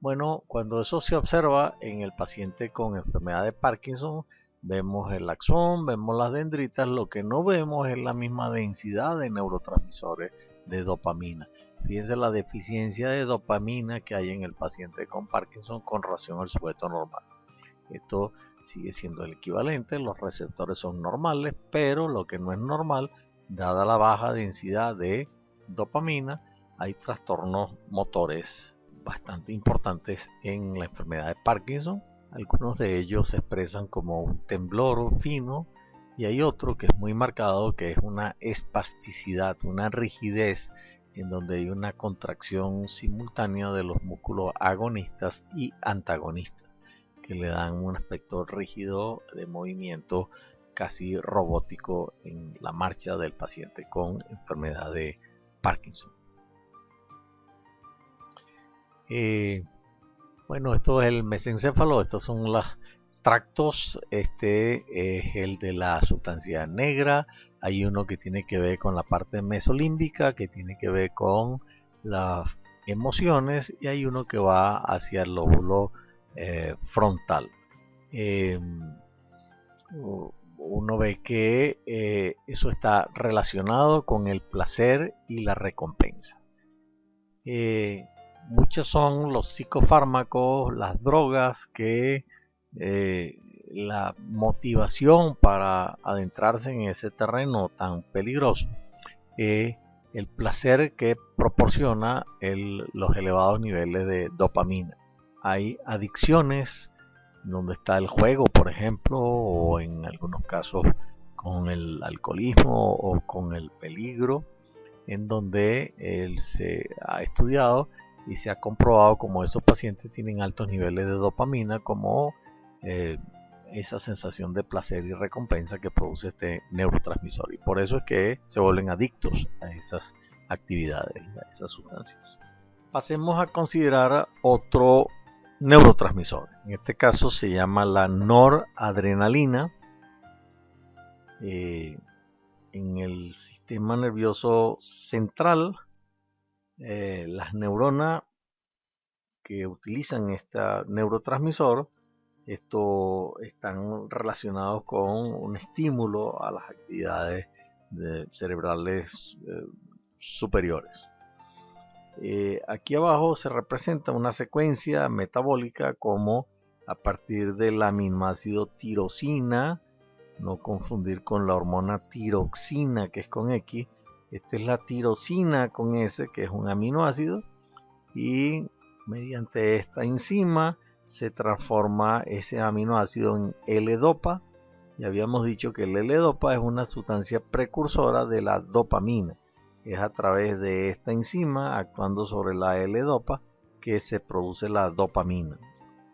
Speaker 1: Bueno, cuando eso se observa en el paciente con enfermedad de Parkinson, vemos el axón, vemos las dendritas, lo que no vemos es la misma densidad de neurotransmisores de dopamina. Fíjense la deficiencia de dopamina que hay en el paciente con Parkinson con relación al sujeto normal. Esto sigue siendo el equivalente, los receptores son normales, pero lo que no es normal, dada la baja densidad de dopamina, hay trastornos motores bastante importantes en la enfermedad de Parkinson. Algunos de ellos se expresan como un temblor fino, y hay otro que es muy marcado, que es una espasticidad, una rigidez, en donde hay una contracción simultánea de los músculos agonistas y antagonistas, que le dan un aspecto rígido de movimiento casi robótico en la marcha del paciente con enfermedad de Parkinson. Bueno, esto es el mesencéfalo, estos son los tractos. Este es el de la sustancia negra. Hay uno que tiene que ver con la parte mesolímbica, que tiene que ver con las emociones, y hay uno que va hacia el lóbulo frontal. Uno ve que eso está relacionado con el placer y la recompensa. Muchos son los psicofármacos, las drogas, que la motivación para adentrarse en ese terreno tan peligroso es el placer que proporciona los elevados niveles de dopamina. Hay adicciones donde está el juego, por ejemplo, o en algunos casos con el alcoholismo o con el peligro, en donde se ha estudiado y se ha comprobado como esos pacientes tienen altos niveles de dopamina, como esa sensación de placer y recompensa que produce este neurotransmisor, y por eso es que se vuelven adictos a esas actividades, a esas sustancias. Pasemos a considerar otro neurotransmisor. En este caso se llama la noradrenalina. En el sistema nervioso central, las neuronas que utilizan este neurotransmisor, están relacionados con un estímulo a las actividades cerebrales superiores. Aquí abajo se representa una secuencia metabólica como a partir del aminoácido tirosina, no confundir con la hormona tiroxina, que es con X. Esta es la tirosina con S, que es un aminoácido, y mediante esta enzima se transforma ese aminoácido en L-dopa. Y habíamos dicho que el L-dopa es una sustancia precursora de la dopamina. Es a través de esta enzima, actuando sobre la L-dopa, que se produce la dopamina.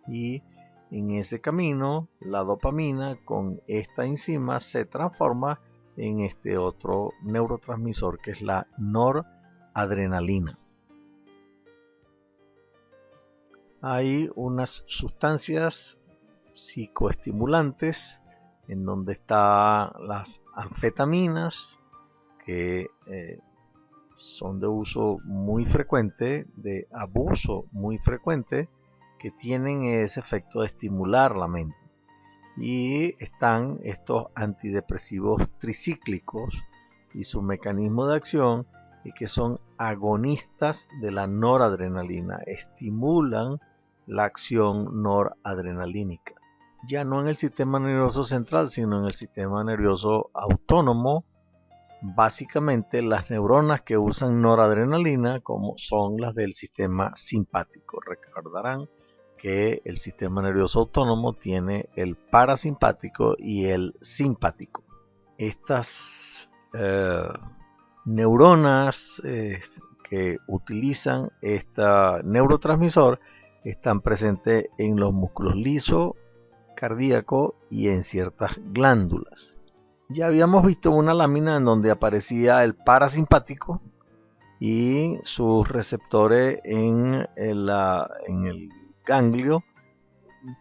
Speaker 1: Y en ese camino, la dopamina con esta enzima se transforma en este otro neurotransmisor, que es la noradrenalina. Hay unas sustancias psicoestimulantes en donde están las anfetaminas, que son de uso muy frecuente, de abuso muy frecuente, que tienen ese efecto de estimular la mente. Y están estos antidepresivos tricíclicos y su mecanismo de acción es que son agonistas de la noradrenalina, estimulan la acción noradrenalínica, ya no en el sistema nervioso central, sino en el sistema nervioso autónomo. Básicamente las neuronas que usan noradrenalina como son las del sistema simpático. Recordarán que el sistema nervioso autónomo tiene el parasimpático y el simpático. Estas neuronas que utilizan este neurotransmisor están presentes en los músculos lisos, cardíaco y en ciertas glándulas. Ya habíamos visto una lámina en donde aparecía el parasimpático y sus receptores en el ganglio,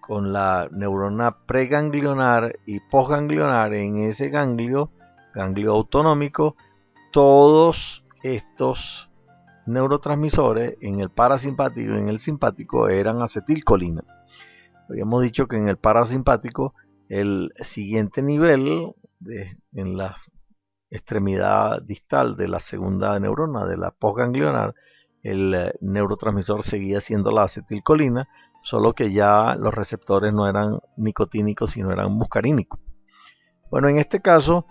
Speaker 1: con la neurona preganglionar y posganglionar en ese ganglio autonómico. Todos estos neurotransmisores en el parasimpático y en el simpático eran acetilcolina. Habíamos dicho que en el parasimpático el siguiente nivel en la extremidad distal de la segunda neurona, de la posganglionar, el neurotransmisor seguía siendo la acetilcolina, solo que ya los receptores no eran nicotínicos, sino eran muscarínicos. Bueno, en este caso,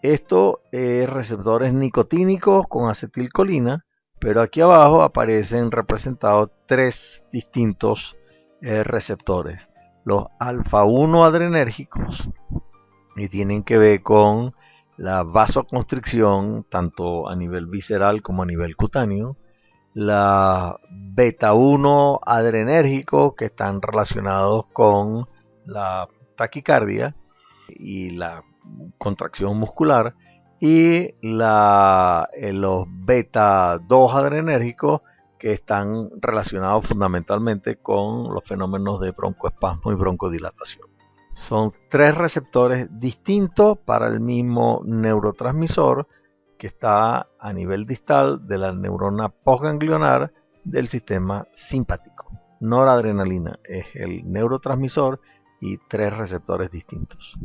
Speaker 1: estos receptores nicotínicos con acetilcolina, pero aquí abajo aparecen representados tres distintos receptores. Los alfa-1 adrenérgicos, y tienen que ver con la vasoconstricción, tanto a nivel visceral como a nivel cutáneo. La beta-1 adrenérgico, que están relacionados con la taquicardia y la contracción muscular, y los beta-2 adrenérgicos, que están relacionados fundamentalmente con los fenómenos de broncoespasmo y broncodilatación. Son tres receptores distintos para el mismo neurotransmisor que está a nivel distal de la neurona posganglionar del sistema simpático. Noradrenalina es el neurotransmisor y tres receptores distintos.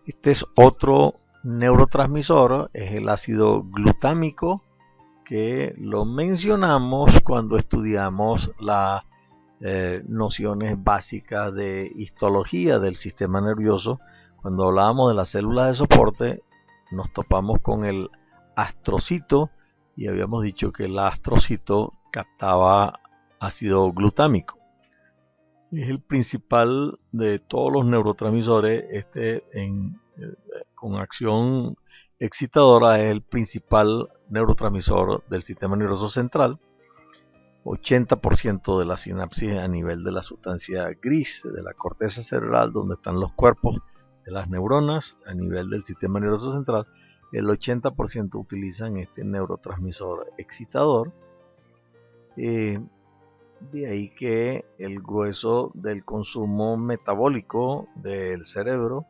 Speaker 1: Este es otro neurotransmisor, es el ácido glutámico, que lo mencionamos cuando estudiamos las nociones básicas de histología del sistema nervioso. Cuando hablábamos de las células de soporte, nos topamos con el astrocito y habíamos dicho que el astrocito captaba ácido glutámico. Es el principal de todos los neurotransmisores. Con acción excitadora es el principal neurotransmisor del sistema nervioso central. 80% de la sinapsis a nivel de la sustancia gris de la corteza cerebral, donde están los cuerpos de las neuronas a nivel del sistema nervioso central, el 80% utilizan este neurotransmisor excitador. De ahí que el grueso del consumo metabólico del cerebro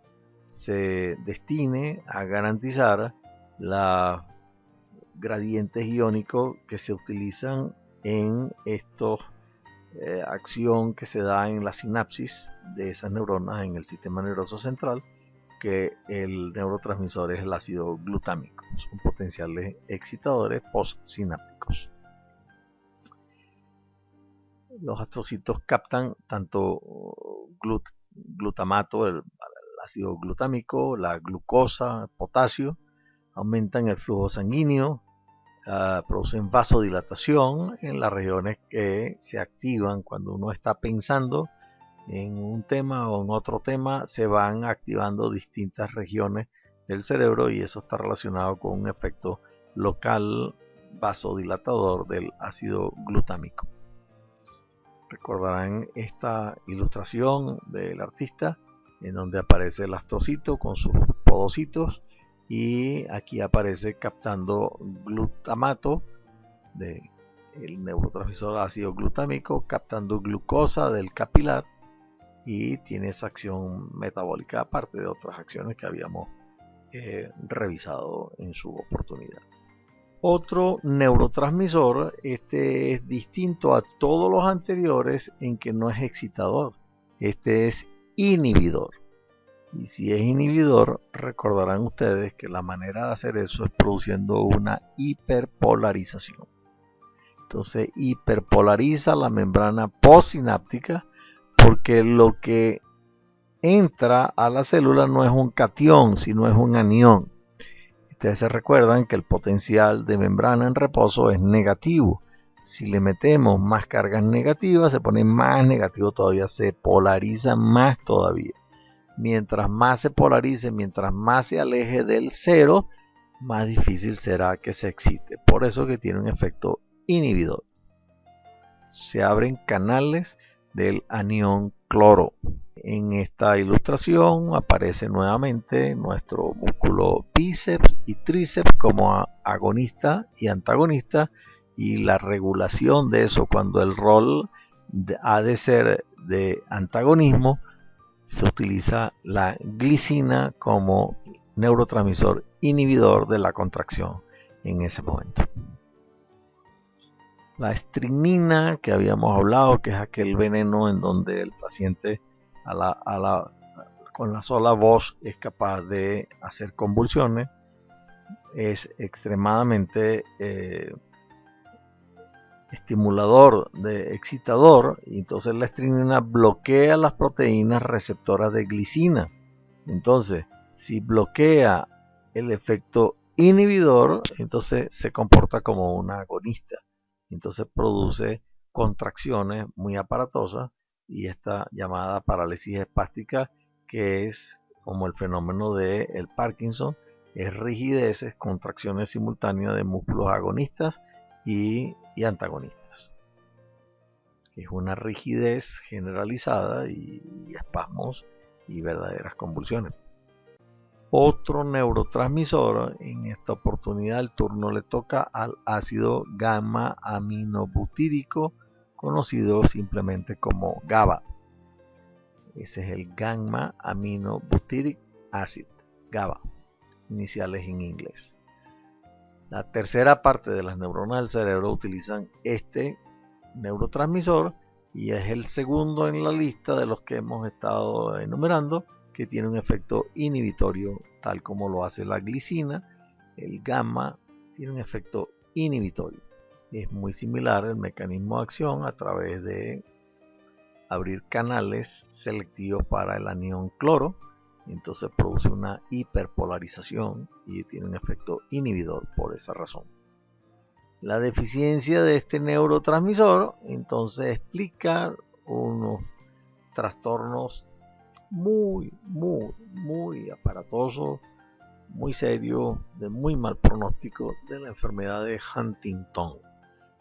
Speaker 1: se destine a garantizar los gradientes iónicos que se utilizan en esta acción que se da en la sinapsis de esas neuronas en el sistema nervioso central, que el neurotransmisor es el ácido glutámico. Son potenciales excitadores postsinápticos. Los astrocitos captan tanto glutamato, el ácido glutámico, la glucosa, potasio, aumentan el flujo sanguíneo, producen vasodilatación en las regiones que se activan cuando uno está pensando en un tema o en otro tema. Se van activando distintas regiones del cerebro y eso está relacionado con un efecto local vasodilatador del ácido glutámico. Recordarán esta ilustración del artista en donde aparece el astrocito con sus podocitos, y aquí aparece captando glutamato del neurotransmisor ácido glutámico, captando glucosa del capilar, y tiene esa acción metabólica aparte de otras acciones que habíamos revisado en su oportunidad. Otro neurotransmisor, este es distinto a todos los anteriores en que no es excitador, este es inhibidor. Y si es inhibidor, recordarán ustedes que la manera de hacer eso es produciendo una hiperpolarización. Entonces hiperpolariza la membrana postsináptica, porque lo que entra a la célula no es un catión, sino es un anión. Ustedes se recuerdan que el potencial de membrana en reposo es negativo. Si le metemos más cargas negativas, se pone más negativo todavía, se polariza más todavía. Mientras más se polarice, mientras más se aleje del cero, más difícil será que se excite. Por eso que tiene un efecto inhibidor. Se abren canales del anión cloro. En esta ilustración aparece nuevamente nuestro músculo bíceps y tríceps como agonista y antagonista, y la regulación de eso cuando el rol ha de ser de antagonismo, se utiliza la glicina como neurotransmisor inhibidor de la contracción en ese momento. La estrinina que habíamos hablado, que es aquel veneno en donde el paciente con la sola voz es capaz de hacer convulsiones, es extremadamente estimulador, excitador, y entonces la estrinina bloquea las proteínas receptoras de glicina. Entonces, si bloquea el efecto inhibidor, entonces se comporta como un agonista. Entonces produce contracciones muy aparatosas y esta llamada parálisis espástica, que es como el fenómeno del Parkinson, es rigideces, contracciones simultáneas de músculos agonistas y antagonistas. Es una rigidez generalizada y espasmos y verdaderas convulsiones. Otro neurotransmisor, en esta oportunidad el turno le toca al ácido gamma aminobutírico, conocido simplemente como GABA. Ese es el gamma aminobutyric acid, GABA, iniciales en inglés. La tercera parte de las neuronas del cerebro utilizan este neurotransmisor y es el segundo en la lista de los que hemos estado enumerando, que tiene un efecto inhibitorio tal como lo hace la glicina. El gamma tiene un efecto inhibitorio. Es muy similar el mecanismo de acción a través de abrir canales selectivos para el anión cloro. Entonces produce una hiperpolarización y tiene un efecto inhibidor por esa razón. La deficiencia de este neurotransmisor entonces explica unos trastornos muy aparatosos, muy serios, de muy mal pronóstico, de la enfermedad de Huntington.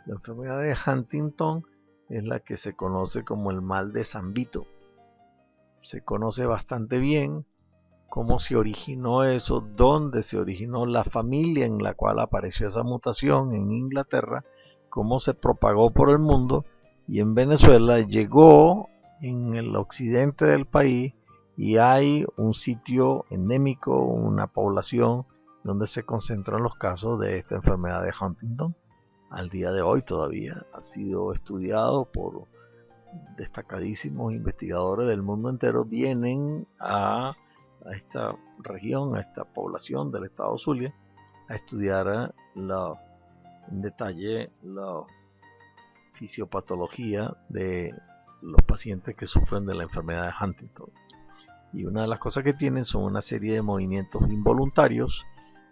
Speaker 1: La enfermedad de Huntington es la que se conoce como el mal de San Vito. Se conoce bastante bien cómo se originó eso, dónde se originó, la familia en la cual apareció esa mutación en Inglaterra, cómo se propagó por el mundo, y en Venezuela llegó en el occidente del país y hay un sitio endémico, una población donde se concentran los casos de esta enfermedad de Huntington. Al día de hoy todavía ha sido estudiado por destacadísimos investigadores del mundo entero. Vienen a esta región, a esta población del estado Zulia, a estudiar en detalle la fisiopatología de los pacientes que sufren de la enfermedad de Huntington. Y una de las cosas que tienen son una serie de movimientos involuntarios,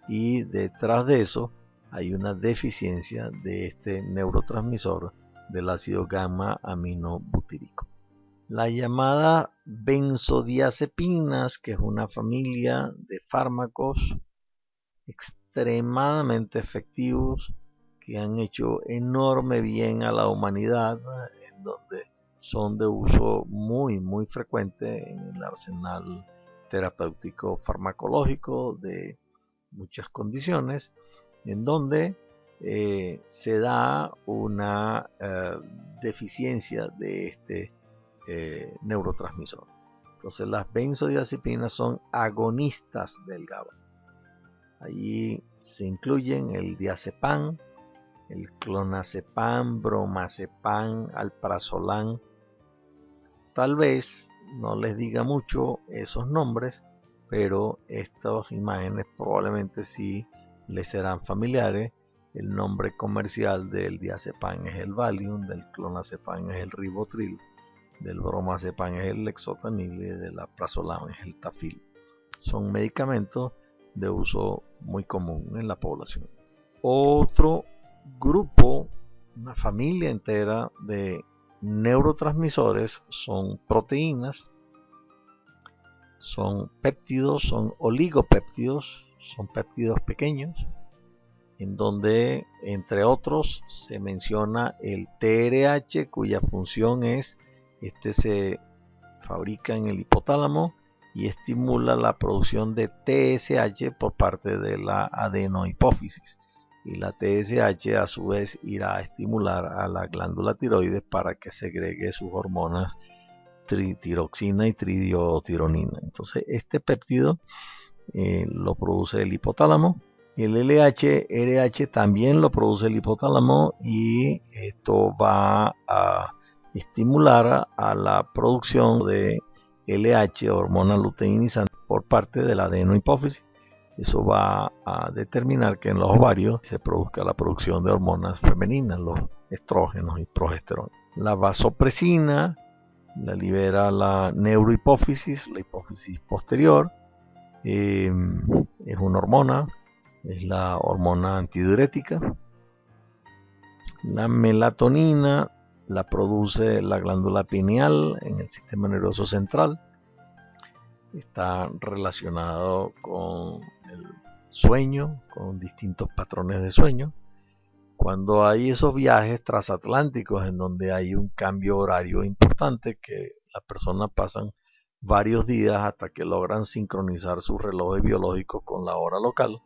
Speaker 1: y detrás de eso hay una deficiencia de este neurotransmisor del ácido gamma aminobutírico. La llamada benzodiazepinas, que es una familia de fármacos extremadamente efectivos que han hecho enorme bien a la humanidad, en donde son de uso muy frecuente en el arsenal terapéutico farmacológico de muchas condiciones, en donde se da una deficiencia de este neurotransmisor. Entonces las benzodiazepinas son agonistas del GABA. Allí se incluyen el diazepam, el clonazepam, bromazepam, alprazolam. Tal vez no les diga mucho esos nombres, pero estas imágenes probablemente sí les serán familiares. El nombre comercial del diazepam es el Valium, del clonazepam es el Rivotril, del bromazepam es el Lexotanil y del alprazolam es el Tafil. Son medicamentos de uso muy común en la población. Otro grupo una familia entera de neurotransmisores, son proteínas, son péptidos, son oligopéptidos, son péptidos pequeños, en donde, entre otros, se menciona el TRH, cuya función es, se fabrica en el hipotálamo y estimula la producción de TSH por parte de la adenohipófisis. Y la TSH a su vez irá a estimular a la glándula tiroides para que segregue sus hormonas tiroxina y tridiotironina. Entonces este péptido lo produce el hipotálamo. El LH-RH también lo produce el hipotálamo y esto va a estimular a la producción de LH, hormona luteinizante, por parte de la adenohipófisis. Eso va a determinar que en los ovarios se produzca la producción de hormonas femeninas, los estrógenos y progesterona. La vasopresina la libera la neurohipófisis, la hipófisis posterior. Es una hormona, es la hormona antidiurética. La melatonina la produce la glándula pineal en el sistema nervioso central. Está relacionado con el sueño, con distintos patrones de sueño. Cuando hay esos viajes transatlánticos en donde hay un cambio horario importante, que las personas pasan varios días hasta que logran sincronizar sus relojes biológicos con la hora local,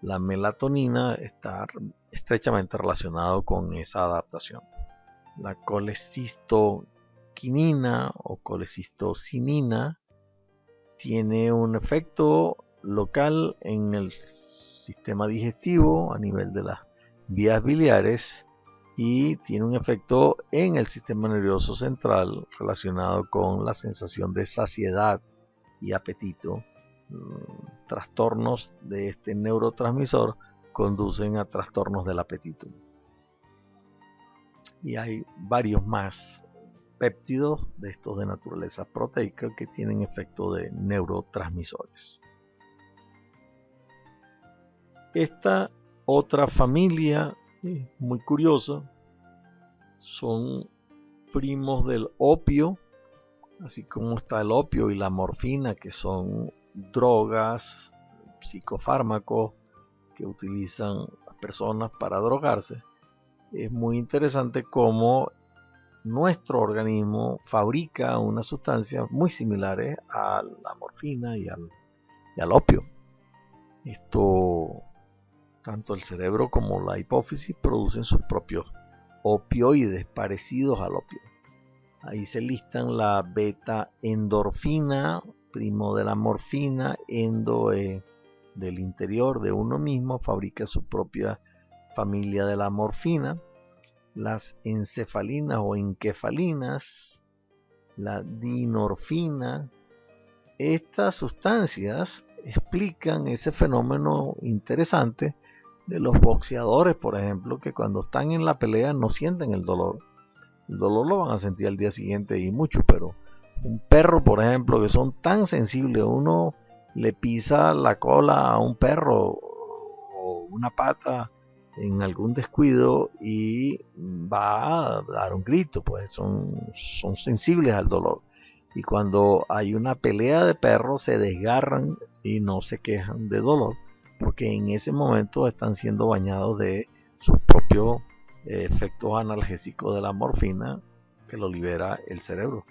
Speaker 1: la melatonina está estrechamente relacionado con esa adaptación. La colecistoquinina o colecistocinina tiene un efecto local en el sistema digestivo a nivel de las vías biliares y tiene un efecto en el sistema nervioso central relacionado con la sensación de saciedad y apetito. Trastornos de este neurotransmisor conducen a trastornos del apetito. Y hay varios más péptidos de estos de naturaleza proteica que tienen efecto de neurotransmisores. Esta otra familia muy curiosa son primos del opio, así como está el opio y la morfina, que son drogas, psicofármacos que utilizan las personas para drogarse. Es muy interesante cómo nuestro organismo fabrica unas sustancias muy similares a la morfina y al opio. Tanto el cerebro como la hipófisis producen sus propios opioides parecidos al opio. Ahí se listan la beta-endorfina, primo de la morfina. Endo del interior de uno mismo, fabrica su propia familia de la morfina. Las encefalinas o enkefalinas, la dinorfina. Estas sustancias explican ese fenómeno interesante de los boxeadores, por ejemplo, que cuando están en la pelea no sienten el dolor. El dolor lo van a sentir al día siguiente y mucho, pero un perro, por ejemplo, que son tan sensibles, uno le pisa la cola a un perro o una pata en algún descuido y va a dar un grito, pues son sensibles al dolor. Y cuando hay una pelea de perros se desgarran y no se quejan de dolor, porque en ese momento están siendo bañados de sus propios efectos analgésicos de la morfina que lo libera el cerebro.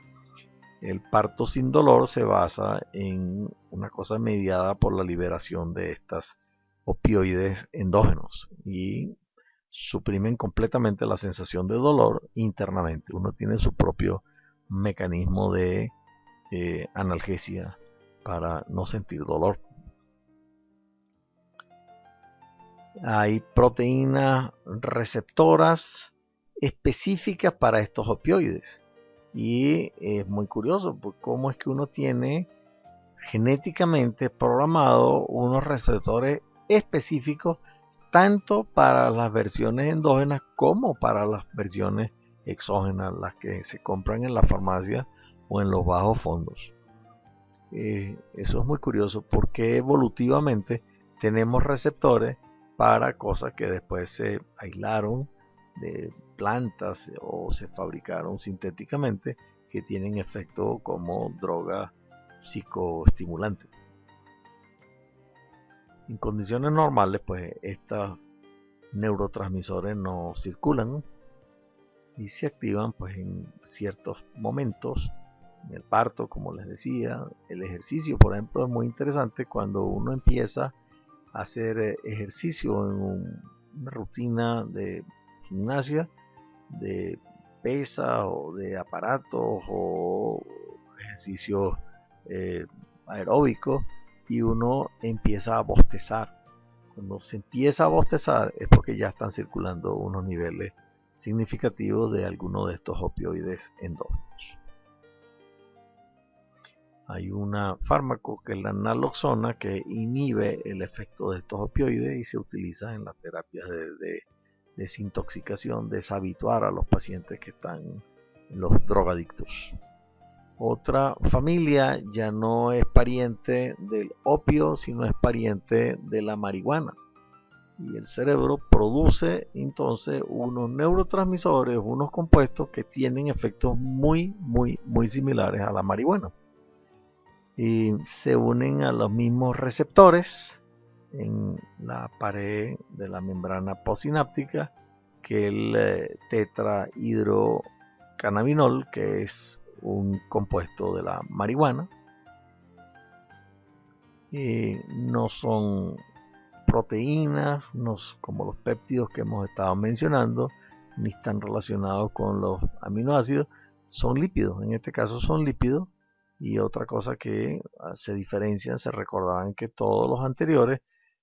Speaker 1: El parto sin dolor se basa en una cosa mediada por la liberación de estas opioides endógenos y suprimen completamente la sensación de dolor internamente. Uno tiene su propio mecanismo de analgesia para no sentir dolor. Hay proteínas receptoras específicas para estos opioides y es muy curioso cómo es que uno tiene genéticamente programado unos receptores específicos tanto para las versiones endógenas como para las versiones exógenas, las que se compran en la farmacia o en los bajos fondos. Eso es muy curioso porque evolutivamente tenemos receptores para cosas que después se aislaron de plantas o se fabricaron sintéticamente que tienen efecto como droga psicoestimulante. En condiciones normales, pues estos neurotransmisores no circulan y se activan pues en ciertos momentos, en el parto, como les decía. El ejercicio, por ejemplo, es muy interesante cuando uno empieza a hacer ejercicio en una rutina de gimnasia, de pesa o de aparatos o ejercicios aeróbicos, y uno empieza a bostezar. Cuando se empieza a bostezar es porque ya están circulando unos niveles significativos de alguno de estos opioides endógenos. Hay un fármaco que es la naloxona que inhibe el efecto de estos opioides y se utiliza en las terapias de desintoxicación, deshabituar a los pacientes que están en los drogadictos. Otra familia ya no es pariente del opio, sino es pariente de la marihuana. Y el cerebro produce entonces unos neurotransmisores, unos compuestos que tienen efectos muy similares a la marihuana. Y se unen a los mismos receptores en la pared de la membrana postsináptica que el tetrahidrocannabinol, que es un compuesto de la marihuana. Y no son proteínas, no como los péptidos que hemos estado mencionando, ni están relacionados con los aminoácidos, son lípidos. En este caso son lípidos. Y otra cosa que se diferencian, se recordarán que todos los anteriores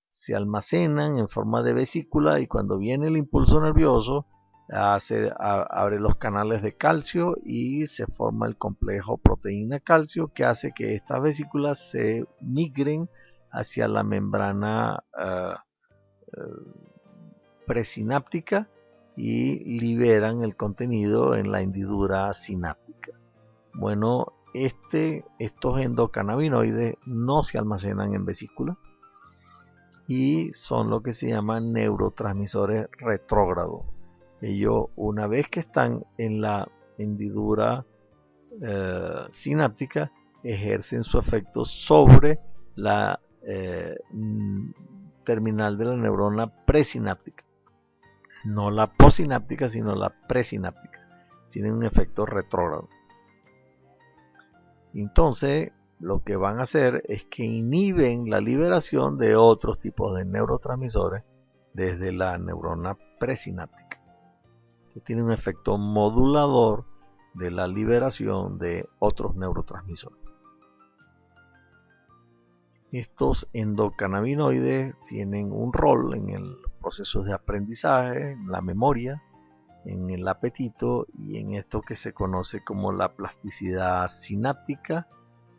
Speaker 1: se almacenan en forma de vesícula y cuando viene el impulso nervioso abre los canales de calcio y se forma el complejo proteína-calcio que hace que estas vesículas se migren hacia la membrana presináptica y liberan el contenido en la hendidura sináptica. Bueno, estos endocannabinoides no se almacenan en vesícula y son lo que se llaman neurotransmisores retrógrados. Ellos, una vez que están en la hendidura sináptica, ejercen su efecto sobre la terminal de la neurona presináptica, no la postsináptica, sino la presináptica. Tienen un efecto retrógrado. Entonces, lo que van a hacer es que inhiben la liberación de otros tipos de neurotransmisores desde la neurona presináptica, que tiene un efecto modulador de la liberación de otros neurotransmisores. Estos endocannabinoides tienen un rol en el proceso de aprendizaje, en la memoria, en el apetito y en esto que se conoce como la plasticidad sináptica.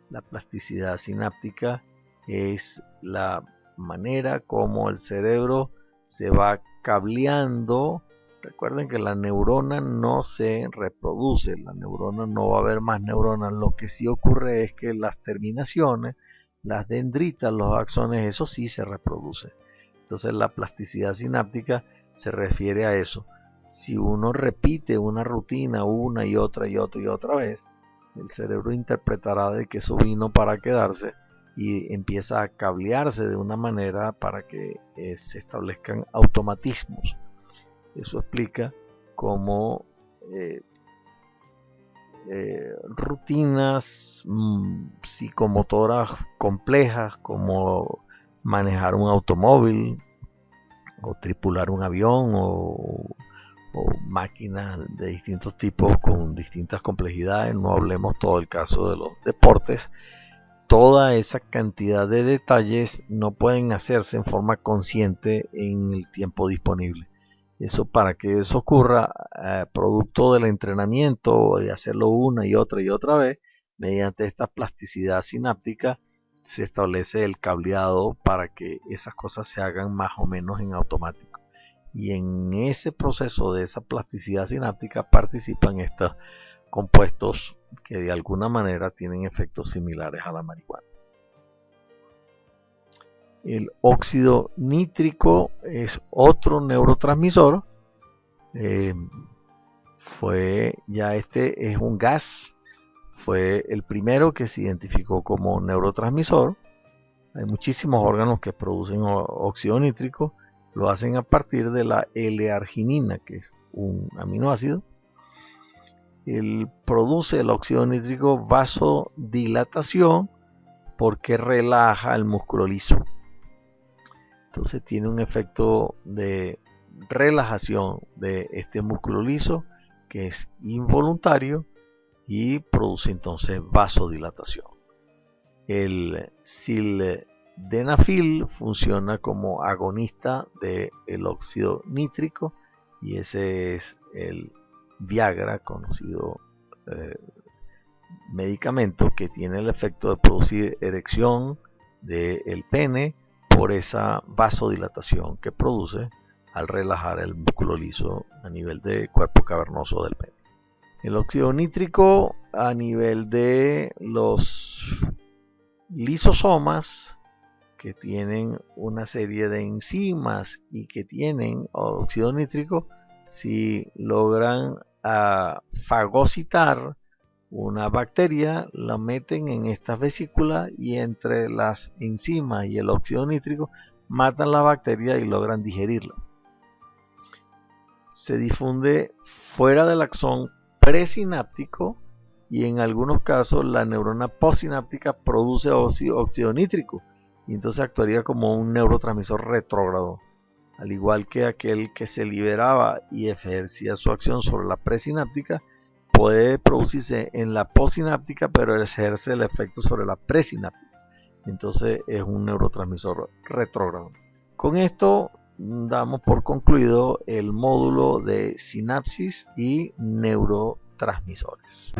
Speaker 1: La plasticidad sináptica es la manera como el cerebro se va cableando. Recuerden que la neurona no se reproduce, la neurona no va a haber más neuronas. Lo que sí ocurre es que las terminaciones, las dendritas, los axones, eso sí se reproduce. Entonces la plasticidad sináptica se refiere a eso. Si uno repite una rutina una y otra vez, el cerebro interpretará de que eso vino para quedarse y empieza a cablearse de una manera para que se establezcan automatismos. Eso explica cómo rutinas psicomotoras complejas como manejar un automóvil o tripular un avión o máquinas de distintos tipos con distintas complejidades, no hablemos todo el caso de los deportes. Toda esa cantidad de detalles no pueden hacerse en forma consciente en el tiempo disponible. Eso, para que eso ocurra, producto del entrenamiento, de hacerlo una y otra vez, mediante esta plasticidad sináptica, se establece el cableado para que esas cosas se hagan más o menos en automático. Y en ese proceso de esa plasticidad sináptica participan estos compuestos que de alguna manera tienen efectos similares a la marihuana. El óxido nítrico es otro neurotransmisor este es un gas, fue el primero que se identificó como neurotransmisor. Hay muchísimos órganos que producen óxido nítrico, lo hacen a partir de la L-arginina, que es un aminoácido. Él produce el óxido nítrico vasodilatación porque relaja el músculo liso. Entonces tiene un efecto de relajación de este músculo liso que es involuntario y produce entonces vasodilatación. El sildenafil funciona como agonista del óxido nítrico y ese es el Viagra, conocido medicamento que tiene el efecto de producir erección del pene por esa vasodilatación que produce al relajar el músculo liso a nivel del cuerpo cavernoso del pene. El óxido nítrico a nivel de los lisosomas, que tienen una serie de enzimas y que tienen óxido nítrico, si logran fagocitar una bacteria, la meten en estas vesículas y entre las enzimas y el óxido nítrico matan la bacteria y logran digerirla. Se difunde fuera del axón presináptico y en algunos casos la neurona postsináptica produce óxido nítrico y entonces actuaría como un neurotransmisor retrógrado, al igual que aquel que se liberaba y ejercía su acción sobre la presináptica. Puede producirse en la postsináptica, pero ejerce el efecto sobre la presináptica. Entonces es un neurotransmisor retrógrado. Con esto damos por concluido el módulo de sinapsis y neurotransmisores.